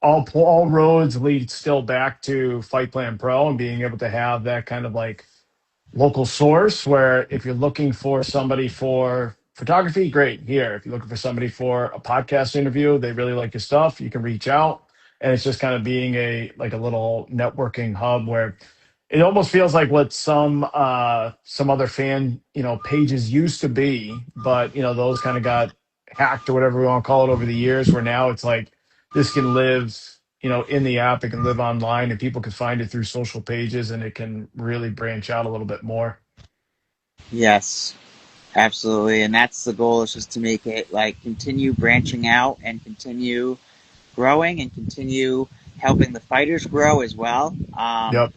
all roads lead still back to Fight Plan Pro and being able to have that kind of like local source where if you're looking for somebody for photography, great, here. If you're looking for somebody for a podcast interview, they really like your stuff, you can reach out. And it's just kind of being a little networking hub where it almost feels like what some other fan pages used to be, but those kind of got hacked or whatever we want to call it over the years, where now it's like this can live in the app, it can live online, and people can find it through social pages, and it can really branch out a little bit more. Yes, absolutely. And that's the goal, is just to make it like continue branching out and continue growing and continue helping the fighters grow as well. Yep.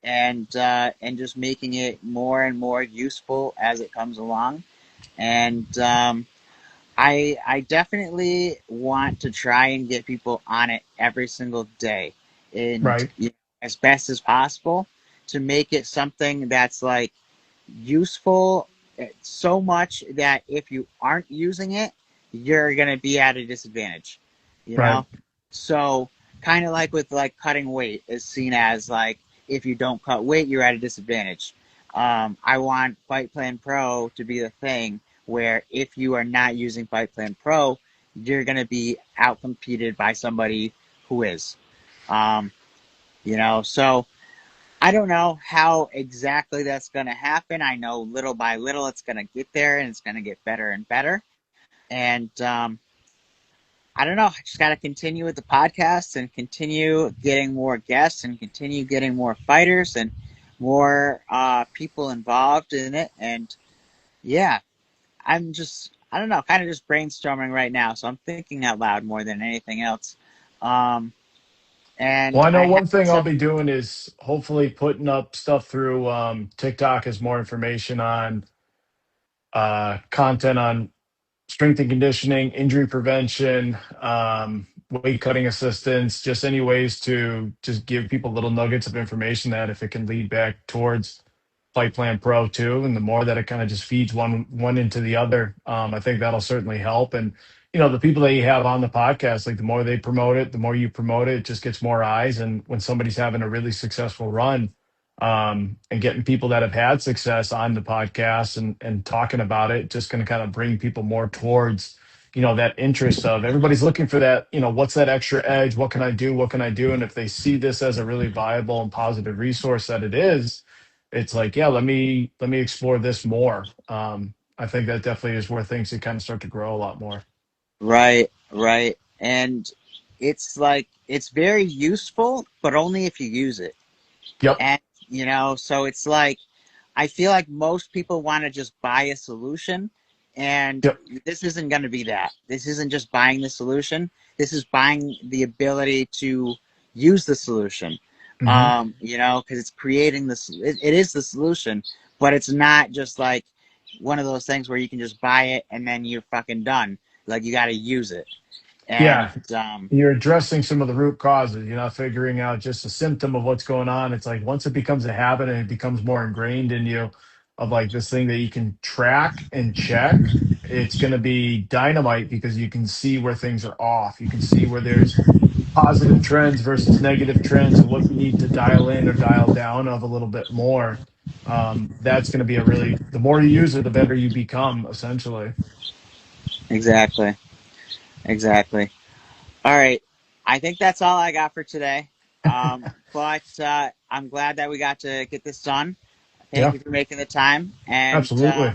And just making it more and more useful as it comes along. And I definitely want to try and get people on it every single day, and Right. as best as possible, to make it something that's like useful so much that if you aren't using it, you're gonna be at a disadvantage. You Right. know, so kind of like with like cutting weight is seen as like, if you don't cut weight, you're at a disadvantage. I want Fight Plan Pro to be the thing where if you are not using Fight Plan Pro, you're going to be outcompeted by somebody who is. So I don't know how exactly that's going to happen. I know little by little it's going to get there and it's going to get better and better. And I don't know. I just got to continue with the podcast and continue getting more guests and continue getting more fighters and more people involved in it. And yeah, I don't know, kind of just brainstorming right now. So I'm thinking out loud more than anything else. And Well, I know I have one thing I'll some, be doing is hopefully putting up stuff through TikTok as more information on content on strength and conditioning, injury prevention, weight cutting assistance, just any ways to just give people little nuggets of information that if it can lead back towards Fight Plan Pro too, and the more that it kind of just feeds one into the other, I think that'll certainly help. And the people that you have on the podcast, like the more they promote it, the more you promote it, it just gets more eyes. And when somebody's having a really successful run, and getting people that have had success on the podcast and talking about it, just going to kind of bring people more towards that interest of everybody's looking for that, what's that extra edge, what can I do, what can I do? And if they see this as a really viable and positive resource that it is, it's like, yeah, let me explore this more. I think that definitely is where things can kind of start to grow a lot more. right. And it's like, it's very useful, but only if you use it. Yep. And, so it's like, I feel like most people want to just buy a solution, and Yep. this isn't going to be that. This isn't just buying the solution. This is buying the ability to use the solution. Hmm. Because it's creating this. It is the solution, but it's not just like one of those things where you can just buy it and then you're fucking done. Like, you got to use it. And Yeah. You're addressing some of the root causes. You're not figuring out just a symptom of what's going on. It's like once it becomes a habit and it becomes more ingrained in you of like this thing that you can track and check, it's going to be dynamite because you can see where things are off. You can see where there's positive trends versus negative trends and what you need to dial in or dial down of a little bit more. That's going to be the more you use it, the better you become, essentially. exactly. All right. I think that's all I got for today. But I'm glad that we got to get this done. Thank Yeah, you for making the time. And absolutely.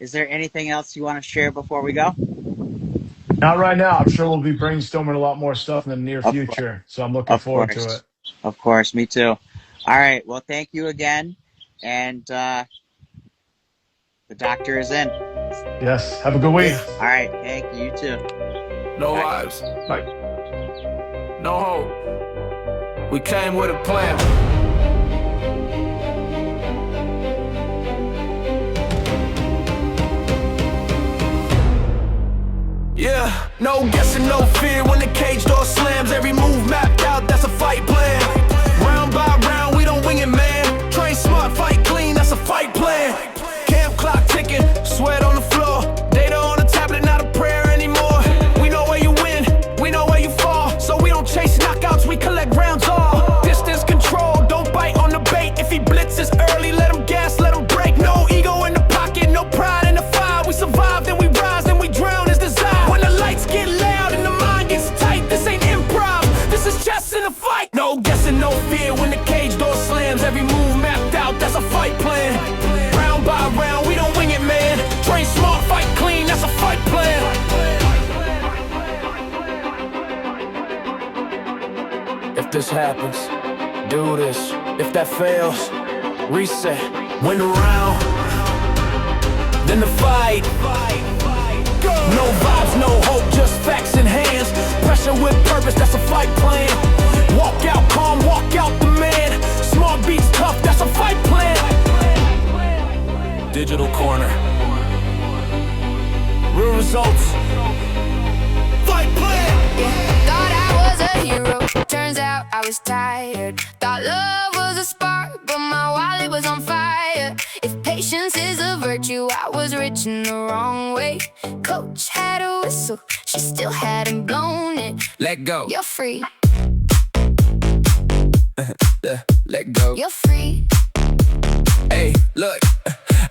is there anything else you want to share before we go? Not right now. I'm sure we'll be brainstorming a lot more stuff in the near Of course. future. So I'm looking Of forward to it. course. Of course. Me too. All right. Well, thank you again. And the doctor is in. Yes. Have a good week. All right. Thank you. You too. No Bye. lives, Bye. no hope. We came with a plan. No guessing, no fear when the cage door slams. Every move mapped out, that's a fight plan. Round by round, we don't wing it, man. Train smart, fight clean, that's a fight plan. Camp clock ticking, sweat on the floor. Data on the tablet, not a prayer anymore. We know where you win, we know where you fall. So we don't chase knockouts, we collect rounds all. Distance control, don't bite on the bait. If he blitzes early, let him gas, let him break. No ego in the pocket, no pride in the fire. We survive, then we rise, then we drown as desire. When the lights get loud and the mind gets tight, this ain't improv, this is chess in a fight. No guessing, no fear when the cage door slams. Every move mapped out, that's a fight plan. Round by round, we don't wing it, man. Train smart, fight clean, that's a fight plan. If this happens, do this. If that fails, reset. Win the round, then the fight. No vibes, no hope, just facts in hands. Pressure with purpose, that's a fight plan. Walk out calm, walk out the man. Smart beats tough, that's a fight plan. Digital corner, real results. Fight plan. Thought I was a hero, turns out I was tired. Thought love was a spark, but my wallet was on fire. If patience is a virtue, I was rich in the wrong way. Coach had a whistle, she still hadn't blown it. Let go. You're free, Let go. you're free. Hey, look,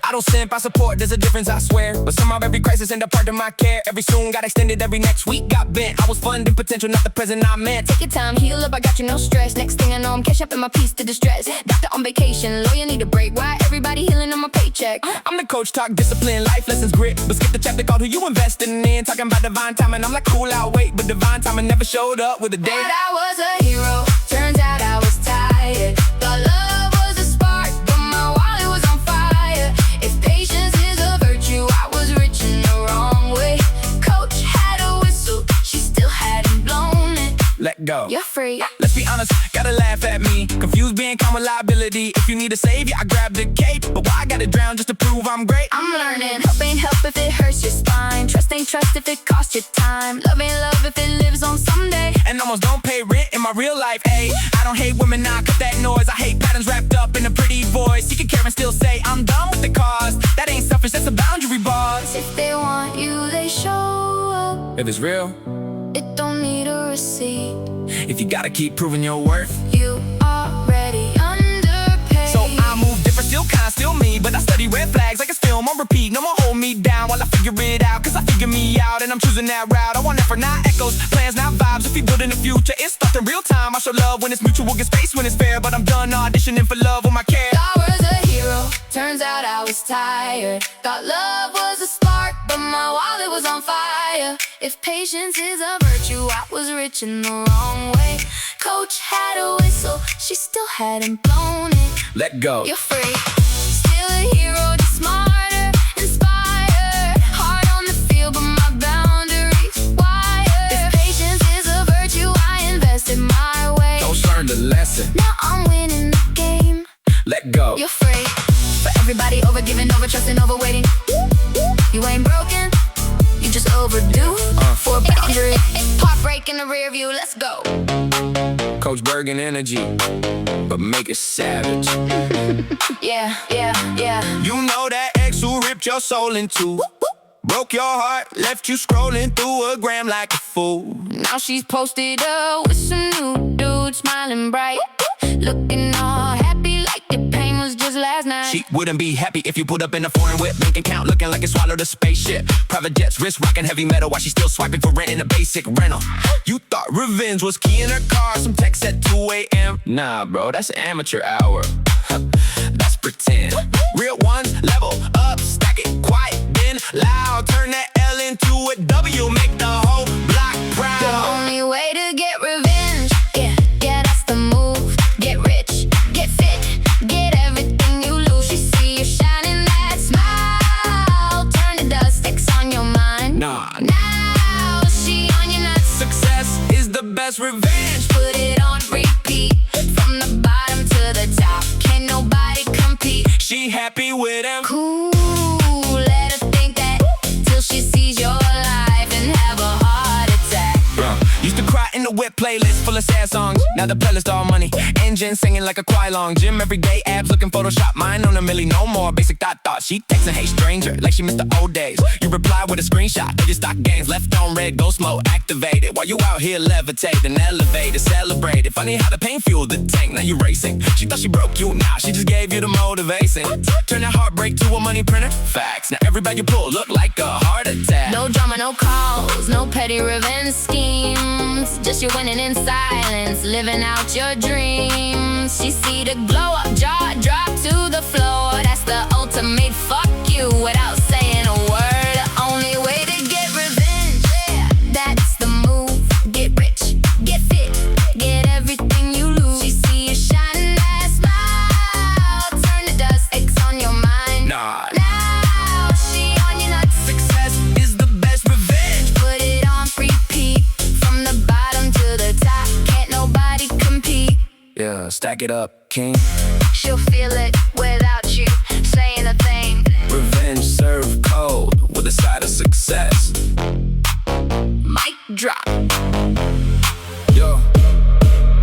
I don't simp, I support, there's a difference, I swear. But somehow every crisis end up part of my care. Every soon got extended, every next week got bent. I was funding potential, not the present I meant. Take your time, heal up, I got you, no stress. Next thing I know, I'm cash up in my piece to distress. Doctor on vacation, lawyer need a break. Why everybody healing on my paycheck? I'm the coach, talk discipline, life lessons, grit. But skip the chapter called who you investing in. Talking about divine timing, I'm like cool, I'll wait. But divine timing never showed up with a date. Thought I was a hero, turns out I was tired. Thought love was a spark, but my wallet was on fire. If patience is a virtue, I was rich in the wrong way. Coach had a whistle, she still hadn't blown it. Let go. You're free. Let's be honest, gotta laugh at me. Confused being calm with liability. If you need a savior, I grab the cape. But why I gotta drown just to prove I'm great? I'm learning. Help ain't help if it hurts your spine. Trust ain't trust if it costs your time. Love ain't love if it lives on someday. And almost don't pay rent in my real life, ayy. I don't hate women, nah, cut that noise. I hate patterns wrapped up in a pretty voice. You can care and still say, I'm done with the cause. That ain't selfish, that's a boundary, boss. If they want you, they show up. If it's real, It don't need a receipt. if you gotta keep proving your worth. You already underpaid. So I move different, still kind, still me. But I study red flags like it's film on repeat. No more hold me down while I figure it out. Cause I figure me out and I'm choosing that route. I want effort, not echoes, plans, not vibes. If we build in the future, it's stuff in real time. I show love when it's mutual, get space when it's fair. But I'm done auditioning for love with my care. Thought I was a hero, turns out I was tired. Thought love was a spark, but my wallet was on fire. If patience is a virtue, I was rich in the wrong way. Coach had a whistle, she still hadn't blown it. Let go. You're free, still a hero, just smarter, inspired. Hard on the field, but my boundaries wired. If patience is a virtue, I invested my way. Don't learn the lesson. Now I'm winning the game. Let go. You're free. For everybody over giving, over trusting, over waiting. You ain't broken, you just overdue for a boundary. Heartbreak in the rear view, let's go. Coach Bergen energy, but make it savage. Yeah, yeah, yeah. You know that ex who ripped your soul in two. Broke your heart, left you scrolling through a gram like a fool. Now she's posted up with some new dude, smiling bright, looking all happy like the pain was just last night. She wouldn't be happy if you put up in a foreign whip. Bank account looking like it swallowed a spaceship. Private jets, wrist rocking heavy metal while she still swiping for rent in a basic rental. You thought revenge was key in her car, some text at 2 a.m. Nah, bro, that's amateur hour. That's pretend. Real ones, level up, stack it quiet, then loud. Turn that L into a W, make the whole block proud. The only way to get revenge, yeah, yeah, that's the move. Get rich, get fit, get everything you lose. She see you shining that smile, turn to dust, X on your mind. Nah, Now she on your nuts. success is the best revenge. Put it on repeat, from the bottom to the top. Can't nobody compete. She happy with him. Cool, let her think that till she sees your life and have a heart whip playlist full of sad songs. Now the playlist all money. Engine singing like a choir long. Gym every day, abs looking Photoshop. Mine on a milli, no more basic thought. She texting, hey stranger, like she missed the old days. You reply with a screenshot of your stock gains. Left on red, ghost mode activated. While you out here levitating, elevated, celebrated. Funny how the pain fueled the tank, now you racing. She thought she broke you, now she just gave you the motivation. Turn that heartbreak to a money printer. Facts, now every bag you pull look like a heart attack. No drama, no calls, no petty revenge schemes. Just you winning in silence, living out your dreams. She see the glow up, jaw drop to the floor. That's the ultimate fuck you without saying a word. The only way to get revenge, that's the move. Get rich, get fit, get everything you lose. She see you shining that smile, turn to dust, aches on your mind. Nah. Now she on your nuts. Success is the best revenge. Put it on repeat, from the bottom to the top. Can't nobody compete. Yeah, stack it up, king. She'll feel it without you saying a thing. Revenge served cold with a side of success. Mic drop. Yo,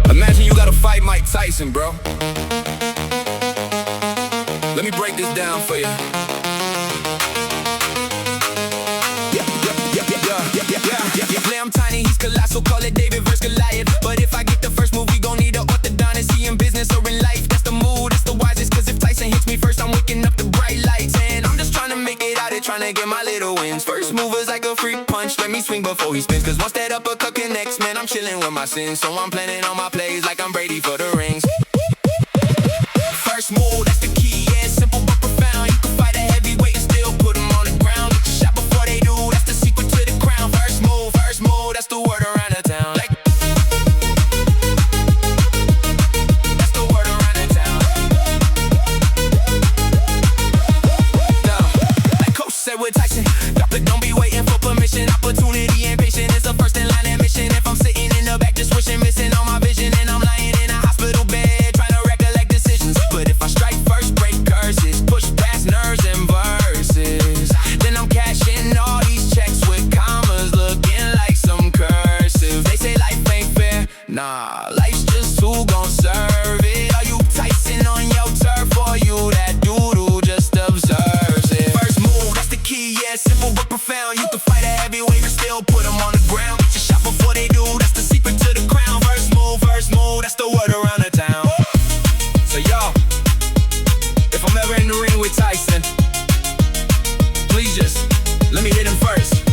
imagine you gotta fight Mike Tyson, bro. Let me break this down for you. Yeah, I'm tiny, he's colossal, call it David vs. Goliath. But if I get the first move, we gon' need a orthodontist. He in business or in life, that's the mood, that's the wisest. Cause if Tyson hits me first, I'm waking up the bright lights. And I'm just trying to make it out here, trying to get my little wins. First mover's like a freak punch, let me swing before he spins. Cause once that uppercut connects, man, I'm chilling with my sins. So I'm planning on my plays like I'm Brady for the rings. First move, that's the key, yeah, simple but profound. You can fight a heavyweight and still put him on the ground. Get your shot before they do, that's the secret to the crown. First move, that's the word around the town. Like, that's the word around the town. No, like Coach said with Tyson, don't be waiting for permission. Opportunity and patience is the first in line admission. If I'm sitting in the back just wishing, missing all my vision, and I'm lying in a hospital bed trying to recollect decisions. But if I strike first, break curses, push past nerves and verses, then I'm cashing all these checks with commas looking like some cursive. They say life ain't fair, nah, life's just who gon' serve it. Are you Tyson on your turf, or you that doodle just observes it? First move, that's the key, yeah, simple but profound. You can fight a heavyweight and still put him on the ground. Get your shot before they do, that's the secret to the crown. First move, that's the word around the town. So y'all, if I'm ever in the ring with Tyson, please just let me hit him first.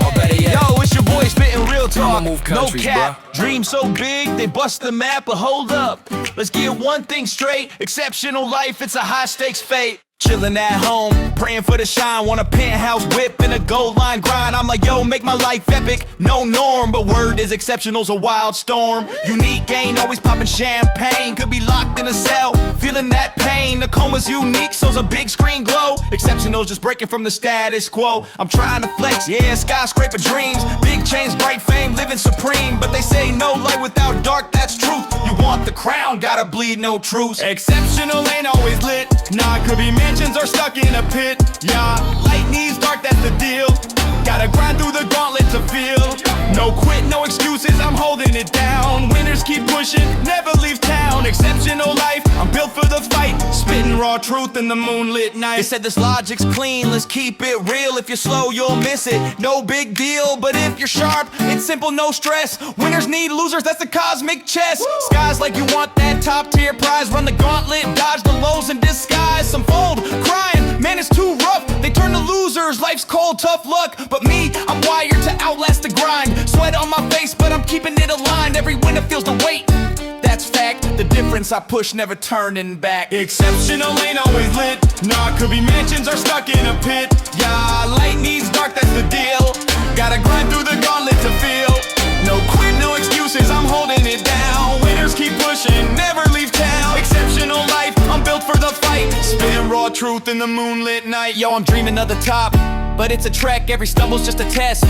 Or better yet, Yo, it's your boy spitting real talk. I'ma move No countries, cap. bruh. Dream so big, they bust the map, but hold up. Let's get one thing straight. Exceptional life, it's a high stakes fate. Chillin' at home, praying for the shine. Want a penthouse whip and a gold line grind. I'm like, yo, make my life epic, no norm. But word is exceptional's a wild storm. Unique ain't always popping champagne. Could be locked in a cell, feeling that pain. The coma's unique, so's a big screen glow. Exceptional's just breaking from the status quo. I'm trying to flex, yeah, skyscraper dreams. Big chains, bright fame, living supreme. But they say no light without dark, that's truth. You want the crown, gotta bleed no truce. Exceptional ain't always lit, nah, could be mansions or stuck in a pit. Yeah, light needs dark, that's the deal. Gotta grind through the gauntlet to feel. No quit, no excuses, I'm holding it down. Winners keep pushing, never leave town. Exceptional life, I'm built for the fight. Spitting raw truth in the moonlit night. They said this logic's clean, let's keep it real. If you're slow, you'll miss it, no big deal. But if you're sharp, it's simple, no stress. Winners need losers, that's the cosmic chess. Skies like you want that top tier prize. Run the gauntlet, dodge the lows in disguise. Some fold, crying, man it's too rough. They turn to losers, life's cold, tough luck. But me, I'm wired to outlast the grind. Sweat on my face, but I'm keeping it aligned. Every winner feels the weight, that's fact. The difference I push, never turning back. Exceptional ain't always lit, nah, could be mansions or stuck in a pit. Yeah, light needs dark, that's the deal. Gotta grind through the gauntlet to feel. No quit, no excuses, I'm holding it down. Winners keep pushing, never leave town. Exceptional life, I'm built for the fight. Spitting raw truth in the moonlit night. Yo, I'm dreaming of the top, but it's a trek, every stumble's just a test.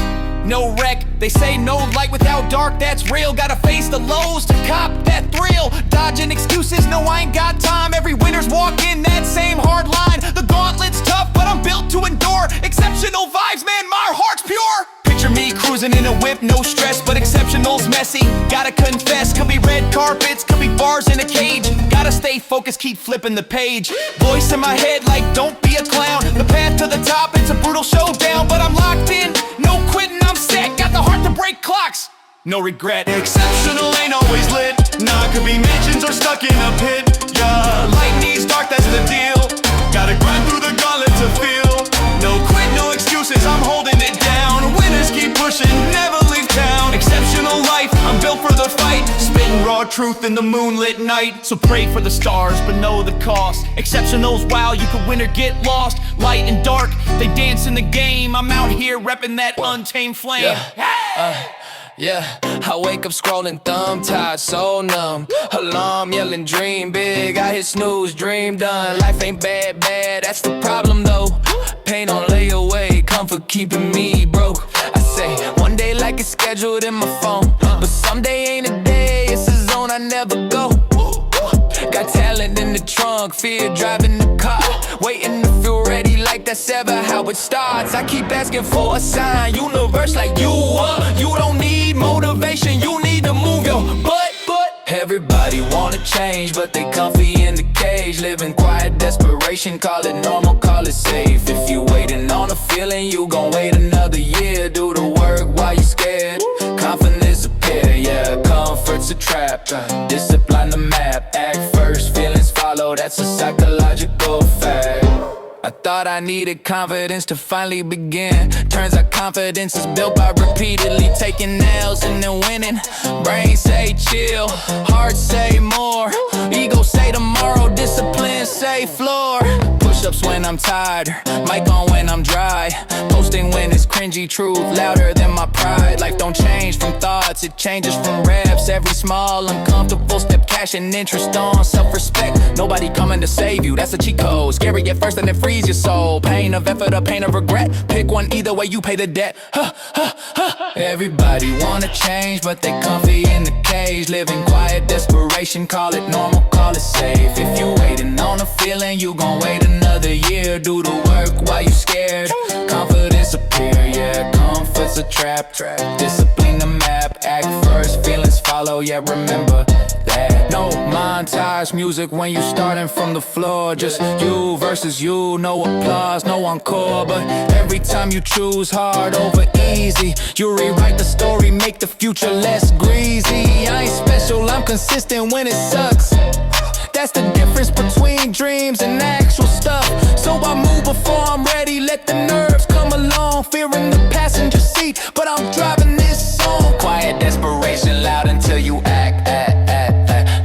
No wreck, they say no light without dark, that's real. Gotta face the lows to cop that thrill. Dodging excuses, no I ain't got time. Every winner's walking that same hard line. The gauntlet's tough, but I'm built to endure. Exceptional vibes, man, my heart's pure. Picture me cruising Cruising in a whip, no stress, but exceptional's messy. Gotta confess, could be red carpets, could be bars in a cage. Gotta stay focused, keep flipping the page. Voice in my head like, don't be a clown. The path to the top, it's a brutal showdown. But I'm locked in, no quitting, I'm set. Got the heart to break clocks, no regret. Exceptional ain't always lit. Nah, could be mansions or stuck in a pit. Yeah, light needs dark, that's the deal. Gotta grind through the gauntlet to feel. No quit, no excuses, I'm holding it down. Winners keep pushing, never leave town. Exceptional life, I'm built for the fight. Spitting raw truth in the moonlit night. So pray for the stars, but know the cost. Exceptional's wow, you could win or get lost. Light and dark, they dance in the game. I'm out here repping that untamed flame. Yeah, I wake up scrolling, thumb tied, so numb. Alarm yelling, dream big. I hit snooze, dream done. Life ain't bad, that's the problem though. Pain on layaway, comfort keeping me broke. I say, one day like it's scheduled in my phone, but someday ain't a day, it's a zone I never go. Got talent in the trunk, fear driving the car. Waiting to feel ready like that's ever how it starts. I keep asking for a sign, universe like you don't need motivation, you need to move your butt. Everybody wanna change, but they comfy in the cage. Living quiet desperation, call it normal, call it safe. If you waiting on a feeling, you gon' wait another year. Do the work while you scared, confidence appear. Yeah, comfort's a trap, discipline the map. Act first, feelings follow, that's a psychological fact. I thought I needed confidence to finally begin. Turns out confidence is built by repeatedly taking L's and then winning. Brain say chill, heart say more. Ego say tomorrow, discipline say floor. Push-ups when I'm tired, mic on when I'm dry. Posting when it's cringy, truth louder than my pride. Life don't change from thoughts, it changes from reps. Every small uncomfortable step, cash and interest on self-respect. Nobody coming to save you, that's a cheat code. Scary at first and then freeze your soul. Pain of effort or pain of regret, pick one, either way you pay the debt. Everybody wanna change, but they comfy in the cage. Living quiet desperation, call it normal, call it safe. If you waiting on a feeling, you gon' wait another year. Do the work while you scared, confidence appear. Yeah, comfort's a trap, discipline the map. Act first, feelings follow, yeah, remember that. No montage music when you starting from the floor. Just you versus you, no applause, no encore. But every time you choose hard over easy, you rewrite the story, make the future less greasy. I ain't special, I'm consistent when it sucks. That's the difference between dreams and actual stuff. So I move before I'm ready, let the nerves come along. Fear in the passenger seat, but I'm driving this song. Quiet desperation, loud until you act.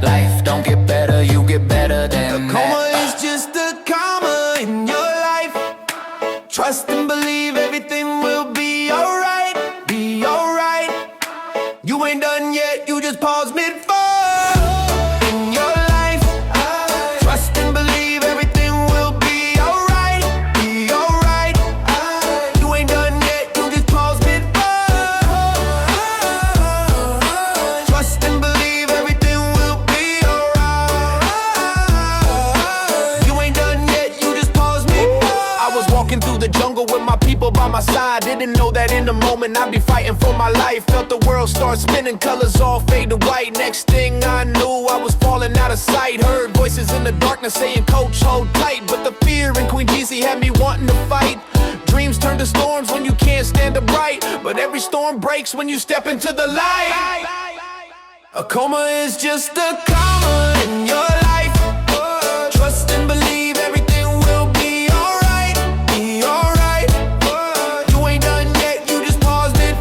Life don't get better, you get better than that. A coma is just a comma in your life. Trust and believe everything will be alright, be alright. You ain't done yet, you just pause mid-fall. By my side, didn't know that in the moment I'd be fighting for my life. Felt the world start spinning, colors all fade to white. Next thing I knew, I was falling out of sight. Heard voices in the darkness saying, "Coach, hold tight." But the fear in Queen Geathjes had me wanting to fight. Dreams turn to storms when you can't stand upright, but every storm breaks when you step into the light. A coma is just a comma in your life. Trust and believe everything will be alright, be alright. You ain't done yet, you just paused it.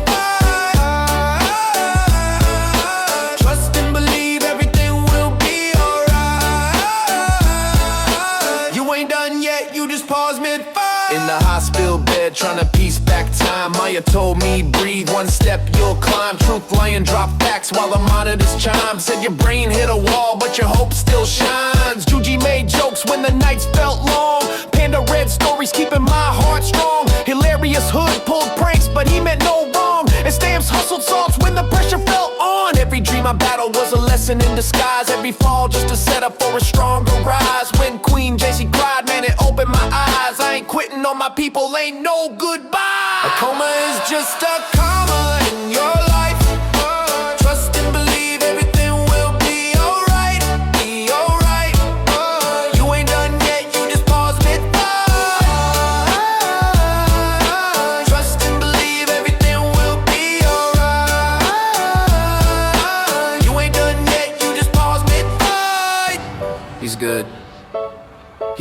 Trust and believe everything will be alright. You ain't done yet, you just paused mid-fight. In the hospital bed, trying to piece back time. Maya told me, breathe, one step you'll climb. Truth lying, drop facts while the monitors chime. Said your brain hit a wall, but your hope still shines. Juji made jokes when the nights felt long. Panda read stories, keeping my heart strong. Hilarious hood pulled pranks, but he meant no wrong. And Stamps hustled songs when the pressure felt on. Every dream I battled was a lesson in disguise. Every fall just a setup for a stronger rise. When Queen Geathjes cried, man, it opened my eyes. I ain't quitting on my people, ain't no goodbye. A coma is just a comma.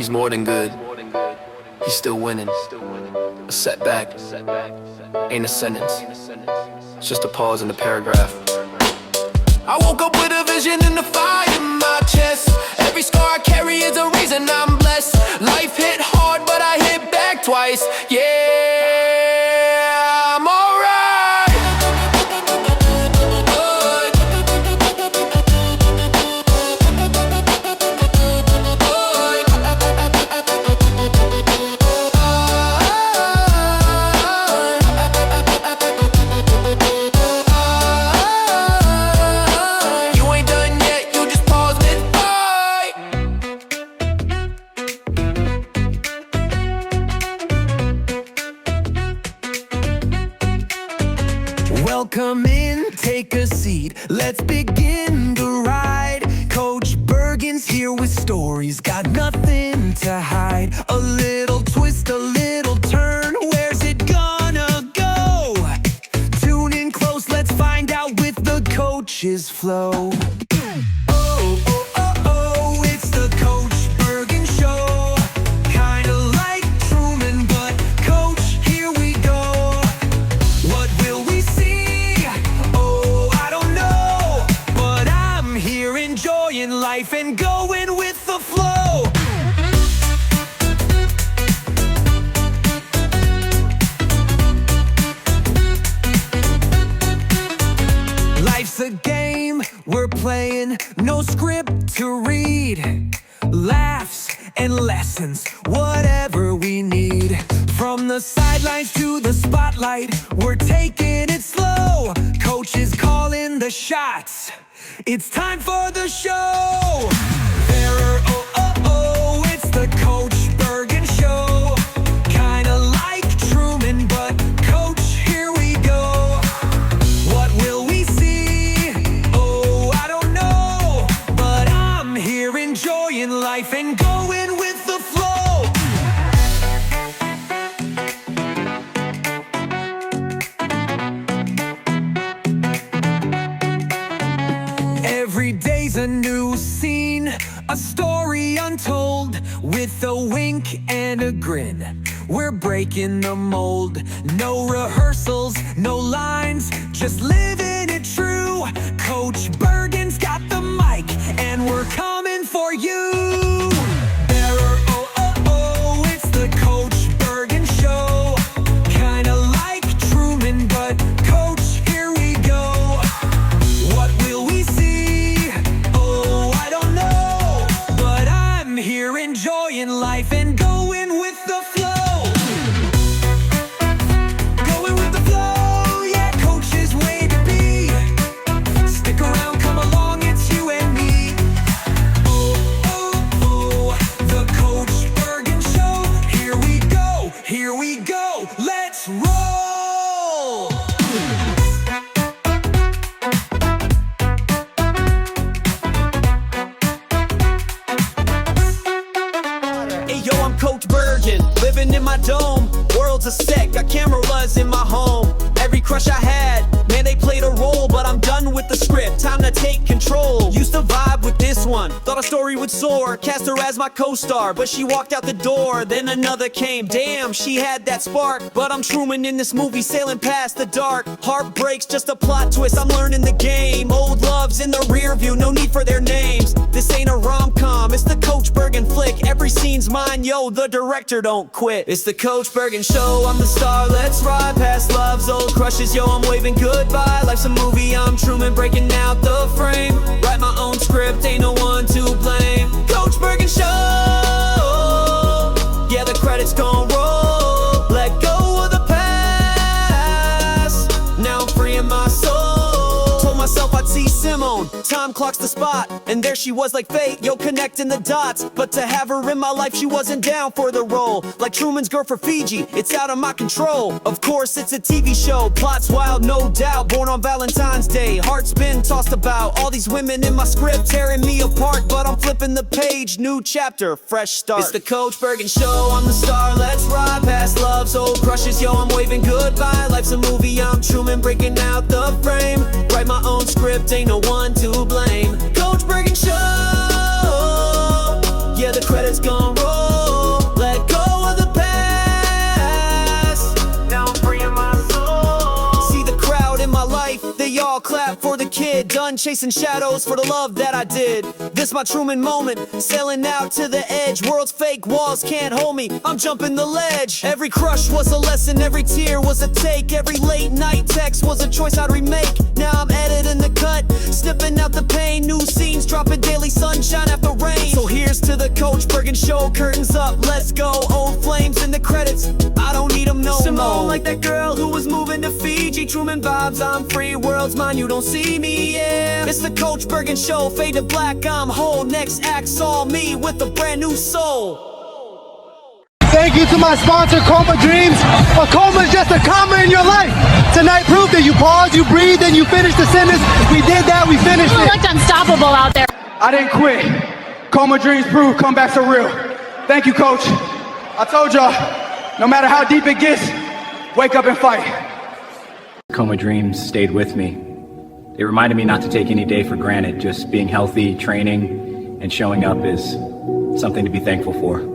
He's more than good. He's still winning. A setback ain't a sentence. It's just a pause in the paragraph. I woke up with a vision and a fire in my chest. Every scar I carry is a reason I'm blessed. Life hit hard, but I hit back twice. Yeah, I'm alright. Welcome in, take a seat. Let's begin to ride. Coach Bergen's here with stories, got nothing to hide. A little twist, a little turn. Where's it gonna go? Tune in close, let's find out with the coach's flow. Oh, oh, oh, oh, it's the Coach Bergen Show. Kinda like Truman, but Coach, here we go. What will we see? Oh, I don't know. But I'm here enjoying life and going with the flow. Life's a game we're playing, no script to read. Laughs and lessons, whatever we need. From the sidelines to the spotlight, we're taking it slow. Coach is calling the shots. It's time for the show. Oh, oh, oh, it's the Coach Bergen Show. Kinda like Truman, but Coach, here we go. What will we see? Oh, I don't know. But I'm here enjoying life and going with the flow. Every day's a new scene, a story untold, with a wink and a grin. We're breaking the mold. No rehearsals, no lines, just living it true. Coach Bergen's got the mic, and we're coming for you. Oh, oh, oh, it's the Coach Bergen Show. Kinda like Truman, but Coach, here we go. What will we see? Oh, I don't know. But I'm here enjoying life and going with the flow. Going with the flow, yeah, Coach is way to be. Stick around, come along, it's you and me. Oh, oh, oh, the Coach Bergen Show. Here we go, let's roll. Hey yo, I'm Coach Bergen, living in my dome. World's a sec, got cameras in my home. Every crush I had, man, they played a role. But I'm done with the script, time to take control. Used to vibe with this one, thought a story would soar. Cast her as my co-star, but she walked out the door. Then another came, damn, she had that spark. But I'm Truman in this movie, sailing past the dark. Heartbreaks, just a plot twist, I'm learning the game. Old loves in the rear view, no need for their names. This ain't a rom-com, it's the Coach Bergen flick. Every scene's mine, yo, the director don't quit. It's the Coach Bergen Show, I'm the star, let's ride past love's old crushes, yo, I'm waving goodbye. Life's a movie, I'm Truman, breaking out the frame. Write my own script, ain't no one to blame. Coach Bergen Show, yeah, the credits gon' roll. Let go of the past, now I'm freeing my soul. Told myself I'd see Simone, time clocks the spot, and there she was like fate, yo, connecting the dots. But to have her in my life, she wasn't down for the role. Like Truman's girl for Fiji, it's out of my control. Of course, it's a TV show, plot's wild, no doubt. Born on Valentine's Day, heart's been tossed about. All these women in my script tearing me apart, but I'm flipping the page, new chapter, fresh start. It's the Coach Bergen Show, I'm the star, let's ride past love's old crushes, yo, I'm waving goodbye. Life's a movie, I'm Truman, breaking out the frame. Write my own script, ain't no one to blame. Coach Bergen Show, yeah, the credits gon' roll. y'all clap for the kid. Done chasing shadows for the love that I did. This my Truman moment, sailing out to the edge. World's fake walls can't hold me, I'm jumping the ledge. Every crush was a lesson, every tear was a take. Every late night text was a choice I'd remake. Now I'm editing the cut, snipping out the pain. New scenes dropping daily, sunshine after rain. So here's to the Coach Bergen show, curtains up, let's go. Old flames in the credits, I don't need them no more. Like that girl who was moving to Fiji. Truman vibes, I'm free, world's mine, you don't see me, yeah. It's the Coach Bergen show, fade to black, I'm whole. Next act's all me with a brand new soul. Thank you to my sponsor, Coma Dreams. A coma is just a comma in your life. Tonight proved that you pause, you breathe, and you finish the sentence. We did that, we finished it. You looked unstoppable out there. I didn't quit. Coma Dreams prove comebacks are real. Thank you, Coach. I told y'all, no matter how deep it gets, wake up and fight. Coma Dreams stayed with me. It reminded me not to take any day for granted. Just being healthy, training, and showing up is something to be thankful for.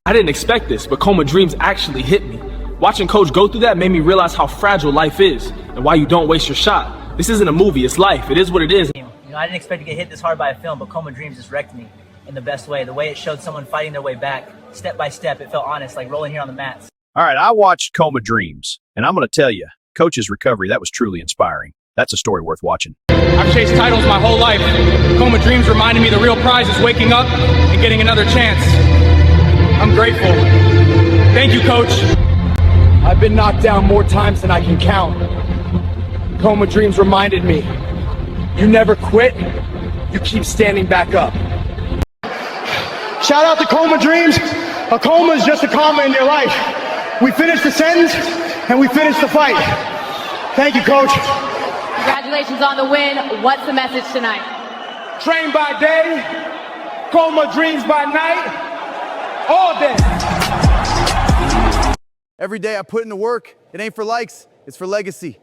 I didn't expect this, but Coma Dreams actually hit me. Watching Coach go through that made me realize how fragile life is and why you don't waste your shot. This isn't a movie, it's life. It is what it is. You know, I didn't expect to get hit this hard by a film, but Coma Dreams just wrecked me in the best way. The way it showed someone fighting their way back, step by step, it felt honest, like rolling here on the mats. All right, I watched Coma Dreams, and I'm going to tell you, Coach's recovery, that was truly inspiring. That's a story worth watching. I've chased titles my whole life. Coma Dreams reminded me the real prize is waking up and getting another chance. I'm grateful. Thank you, Coach. I've been knocked down more times than I can count. Coma Dreams reminded me, you never quit, you keep standing back up. Shout out to Coma Dreams. A coma is just a comma in your life. We finished the sentence and we finished the fight. Thank you, Coach. Congratulations on the win. What's the message tonight? Train by day, Coma Dreams by night. All day. Every day I put in the work. It ain't for likes, it's for legacy.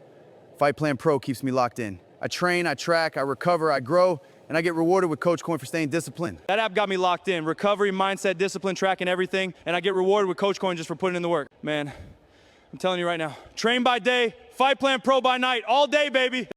Fight Plan Pro keeps me locked in. I train, I track, I recover, I grow, and I get rewarded with Coach Coin for staying disciplined. That app got me locked in. Recovery, mindset, discipline, tracking everything, and I get rewarded with Coach Coin just for putting in the work. Man, I'm telling you right now, train by day, Fight Plan Pro by night, all day, baby.